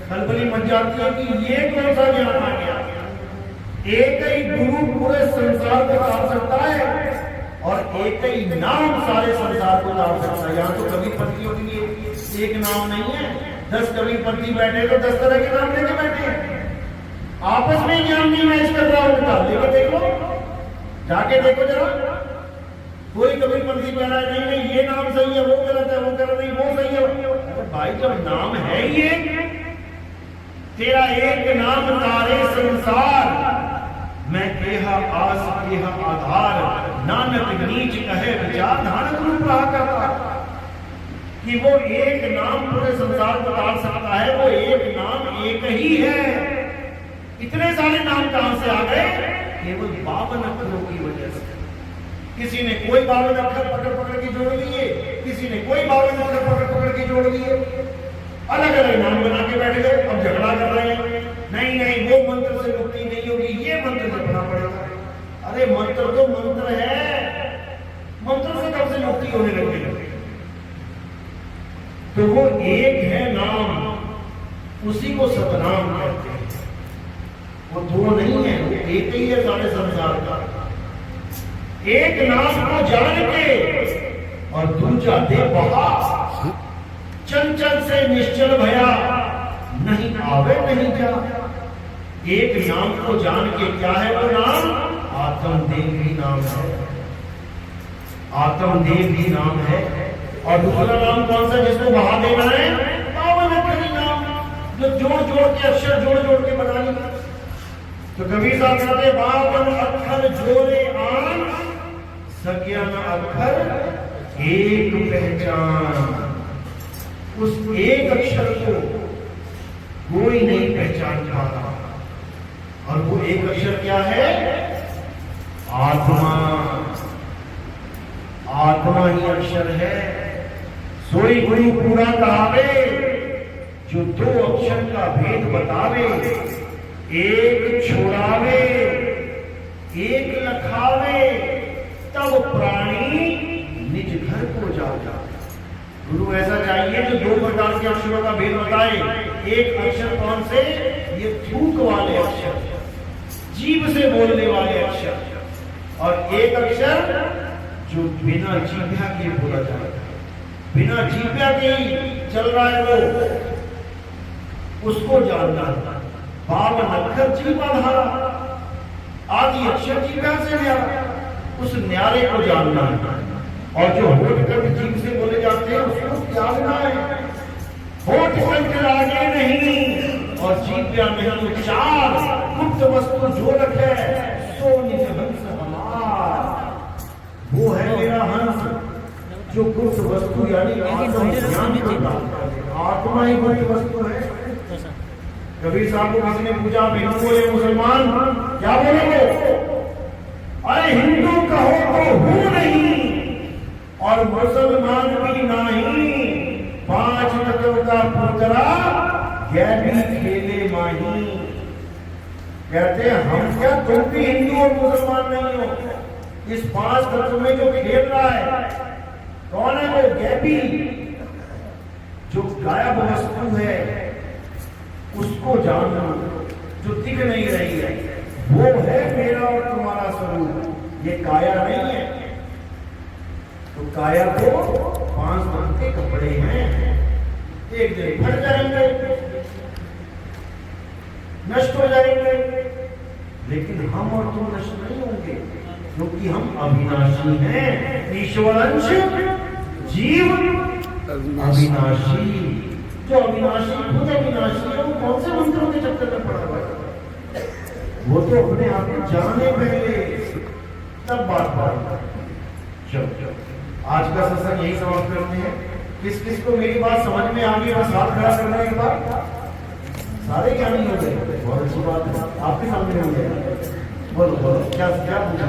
Speaker 1: खलबली मच जाती है कि ये कौन सा ज्ञान आ गया। एक ही गुरु पूरे संसार को तार सकता है और एक ही नाम सारे संसार को तार सकता है। यहाँ तो कबीर पंथियों के लिए एक नाम नहीं है, 10 कबीर पंथी बैठे तो 10 तरह के नाम लेके बैठे हैं। आपस में ज्ञान नहीं मैच कर रहा उनका। लेके देखो, जाके देखो जरा। कोई कबीर पंथी कह रहा है नहीं नहीं ये नाम सही है, वो गलत है, वो गलत नहीं, वो सही है। अरे भाई जब नाम है ये तेरा एक नाम तारे संसार, मैं केहा आस केहा आधार, नानक नीच कहे विचार। नानक रूप रहा करता कि वो एक नाम पूरे संसार को तार सकता है। वो एक नाम एक ही है। इतने सारे नाम कहां से आ गए? केवल 52 अक्षरों की वजह से। किसी ने कोई 52 अक्षर पकड़ पकड़ के जोड़ लिए, किसी ने कोई 52 अक्षर पकड़ पकड़ के जोड़ लिए, अलग अलग नाम बना के बैठ गए। अब झगड़ा कर रहे हैं, नहीं नहीं वो मंत्र से मुक्ति नहीं होगी, ये मंत्र जपना पड़ेगा। अरे मंत्र तो मंत्र है, मंत्र से कब से मुक्ति होने लगी? तो वो एक है नाम, उसी को सतनाम कहते हैं। वो दो नहीं है, वो एक ही है सारे संसार का। एक नाम को जान के और दूजा दे बहा, चंचल से निश्चल भया, नहीं आवे नहीं जा। एक नाम को जान के क्या है वो नाम? आत्मदेव भी नाम है। आत्मदेव भी नाम है। और दूसरा नाम कौन सा जिसको बहा देना है? पावन अक्षरी नाम, जो जोड़ जोड़ के अक्षर जोड़ जोड़ के बना लिया। तो कबीर साहब कहते 52 अक्षर जोड़े सज्ञान अक्षर एक पहचान। उस एक अक्षर को कोई नहीं पहचान पाता, और वो एक अक्षर क्या है? आत्मा। आत्मा ही अक्षर है। सोई गुरु पूरा कहावे, जो दो अक्षर का भेद बतावे। एक छोड़ावे एक लखावे, तब प्राणी निज घर को जाता। गुरु ऐसा चाहिए जो दो प्रकार के अक्षरों का भेद बताए। एक अक्षर कौन से? ये थूक वाले अक्षर, जीभ से बोलने वाले अक्षर, और एक अक्षर जो बिना जीभ्या के बोला जाता है। बिना जीभ्या के ही चल रहा है वो, उसको जानना। 52 अक्षर जीवाधारा, आदि अक्षर जीभ्या से न्यारा, उस न्यारे को जानना है। और जो होठ कंठ जीभ से बोले जाते हैं उसको त्यागना है। होठ कंठ आगे नहीं और जीभ्या में हम चार गुप्त वस्तु जो रखे, सो निज हंस हमार। वो है मेरा हंस, जो गुप्त वस्तु यानी आत्मा ही गुप्त वस्तु है। कबीर साहब को किसी ने पूछा, हिंदू या मुसलमान, क्या बोलोगे? अरे हिंदू कहो तो हूं नहीं और मुसलमान भी नहीं, 5 तत्व का पुतरा गैबी खेले माही। कहते हैं हम क्या, तुम भी हिंदू और मुसलमान नहीं हो। इस 5 तत्व में जो खेल रहा है कौन है? वो गैबी, जो गायब वस्तु है उसको जानना, जो दिख नहीं रही है। वो है मेरा और तुम्हारा स्वरूप, ये काया नहीं है। तो काया को 5 रंग के कपड़े हैं, एक दिन फट जाएंगे, नष्ट हो जाएंगे, लेकिन हम और तुम नष्ट नहीं होंगे, क्योंकि हम अविनाशी हैं। ईश्वरंश जीव अविनाशी। जो अविनाशी खुद अविनाशी है, वो कौन से मंत्रों के चक्कर में पड़ा हुआ है? वो तो अपने आप को जाने पहले, तब बात बात। चलो आज का सत्संग यही समाप्त करते हैं। किस किस को मेरी बात समझ में आ गई? बस हाथ खड़ा करना एक बार। सारे ज्ञानी हो गए, बहुत अच्छी बात है। आपके सामने हो गया। बोलो बोलो, क्या क्या पूछना?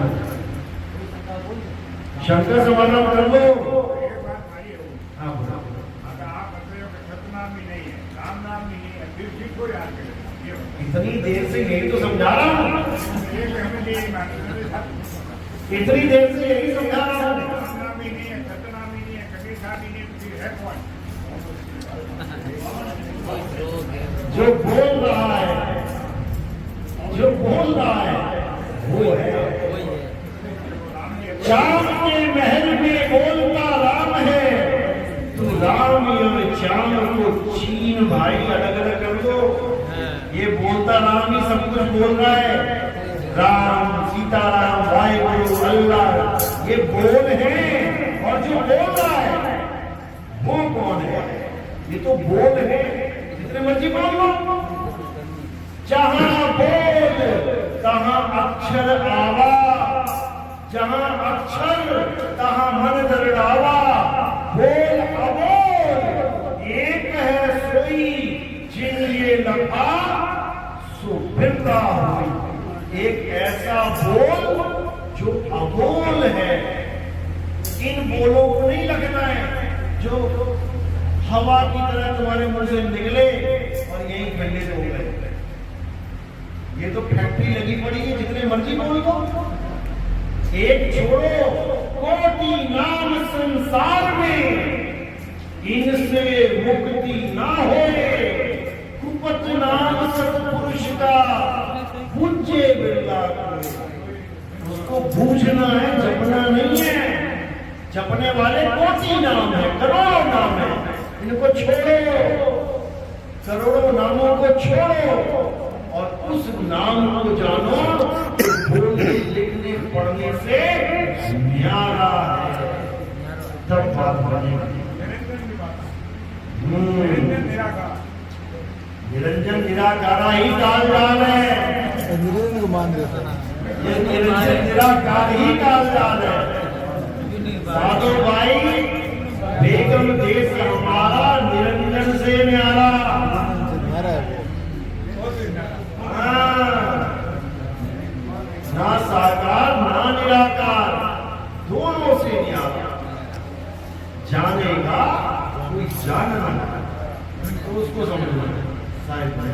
Speaker 1: शंकर समाधान कर लो। हाँ बोलो। इतनी देर से यही तो समझा रहा हूँ, इतनी देर से यही समझा रहा हूँ। जो बोल रहा है, जो बोल रहा है वो है। चांद के महल में बोलता राम है, तू राम और चांद को चीन भाई अलग अलग कर दो। ये बोलता राम ही सब कुछ बोल रहा है। राम, सीताराम, वाहिगुरु, अल्लाह, ये बोल है। और जो बोल रहा है वो कौन है? ये तो बोल है, जितने मर्जी बोल लो। जहां बोल तहां अक्षर आवा, जहां अक्षर तहां मन दरड़ावा। बोल अबोल एक है सोई, जिन ये लखा सो बिरला हुई। एक ऐसा बोल जो अबोल है। इन बोलों को नहीं लगना है जो हवा की तरह तुम्हारे मुंह से निकले और यही ठंडे से हो गए। ये तो फैक्ट्री लगी पड़ी है, जितने मर्जी बोल दो। एक छोड़ो, कोटि नाम संसार में, इनसे मुक्ति ना होए। कुपत नाम सतपुरुष का पूज्य बिरला कोई। उसको पूछना है, जपना नहीं है। जपने वाले कोटि नाम है, करोड़ों नाम है, इनको छोड़ो। करोड़ों नामों को छोड़ो और उस नाम को जानो। बोलने लिखने पढ़ने से न्यारा है, तब बात बनेगी। निरंजन निराकारा ही काल जाल है।
Speaker 2: निरंजन को मान देता ना,
Speaker 1: ये निरंजन निराकार ही काल जाल है। साधु भाई बेगम देश हमारा निरंजन से न्यारा। हाँ, ना साकार ना निराकार, दोनों से न्यारा। जानेगा कोई जानना तो उसको समझना साहिब भाई।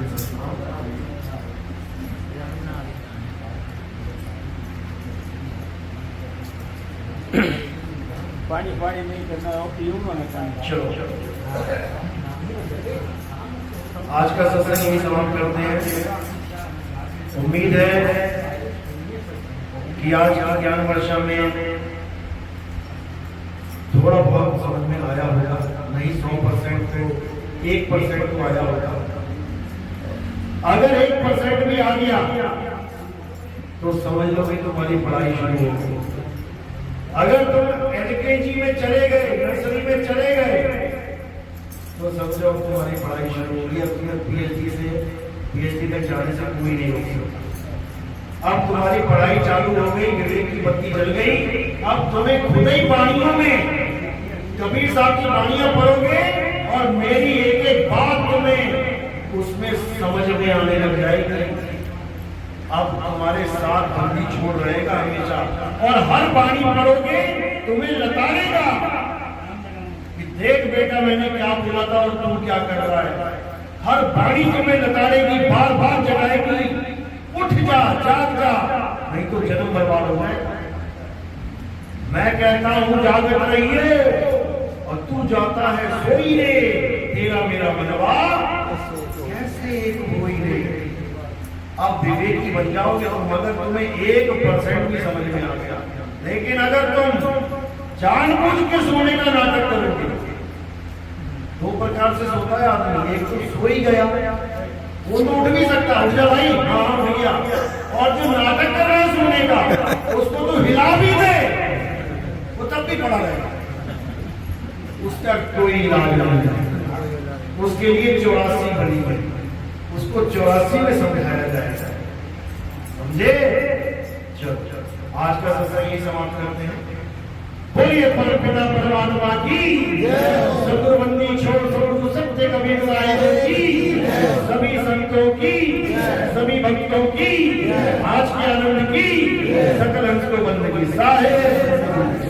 Speaker 3: पानी पानी नहीं करना हो, पीऊंगा मैं पानी।
Speaker 1: चलो आज का सत्संग यही समाप्त करते हैं। उम्मीद है कि आज का ज्ञान वर्षा में थोड़ा बहुत समझ में आया होगा, नहीं 100% तो 1% तो आया होगा। अगर 1% भी आ गया तो समझ लो कि तुम्हारी पढ़ाई शुरू हो गई। अगर तुम LKG में चले गए, नर्सरी में चले गए, तो समझो तुम्हारी पढ़ाई शुरू हो गई। अब तुम्हें PhD तक जाने से कोई नहीं रोक सकता। अब तुम्हारी पढ़ाई चालू हो गई, विवेक की बत्ती जल गई। अब तुम्हें खुद ही वाणियों में कबीर साहब की वाणियां पढ़ोगे और मेरी एक एक बात तुम्हें उसमें समझ में आने लग जाएगी। अब हमारे साथ बंदी छोड़ रहेगा हमेशा, और हर वाणी पढ़ोगे तुम्हें लताड़ेगा कि देख बेटा मैंने क्या बोला था और तू क्या कर रहा है। हर वाणी तुम्हें लताड़ेगी, बार बार जगाएगी, उठ जा, जाग जा, नहीं तो जन्म बर्बाद हो जाएगा। मैं कहता हूं जागत रहिए और तू जाता है सोई रे, तेरा मेरा मनवा कैसे एक होई रे। अब विवेकी बन जाओगे तुम अगर तुम्हें 1% भी समझ में आ गया। लेकिन अगर तुम जानबूझ के सोने का नाटक करोगे, 2 प्रकार से सोता है आदमी। एक तो सो ही गया, वो तो उठ भी सकता, उठ जा भाई, हाँ भैया। और जो नाटक कर रहा है सोने का, उसको तो हिला भी दे, वो तब भी पड़ा रहेगा, उसका कोई इलाज नहीं है। उसके लिए 84 बनी हुई, उसको 84 में समझाया जाएगा, समझे। चलो आज का सत्संग यही समाप्त करते हैं। बोलिए परमपिता परमात्मा की सतुर्बंदी छोड़ छोड़ सत्य कबीर साहिब की, सभी संतों की, सभी भक्तों की, आज के आनंद की, सकल हंस को बंदगी साहिब।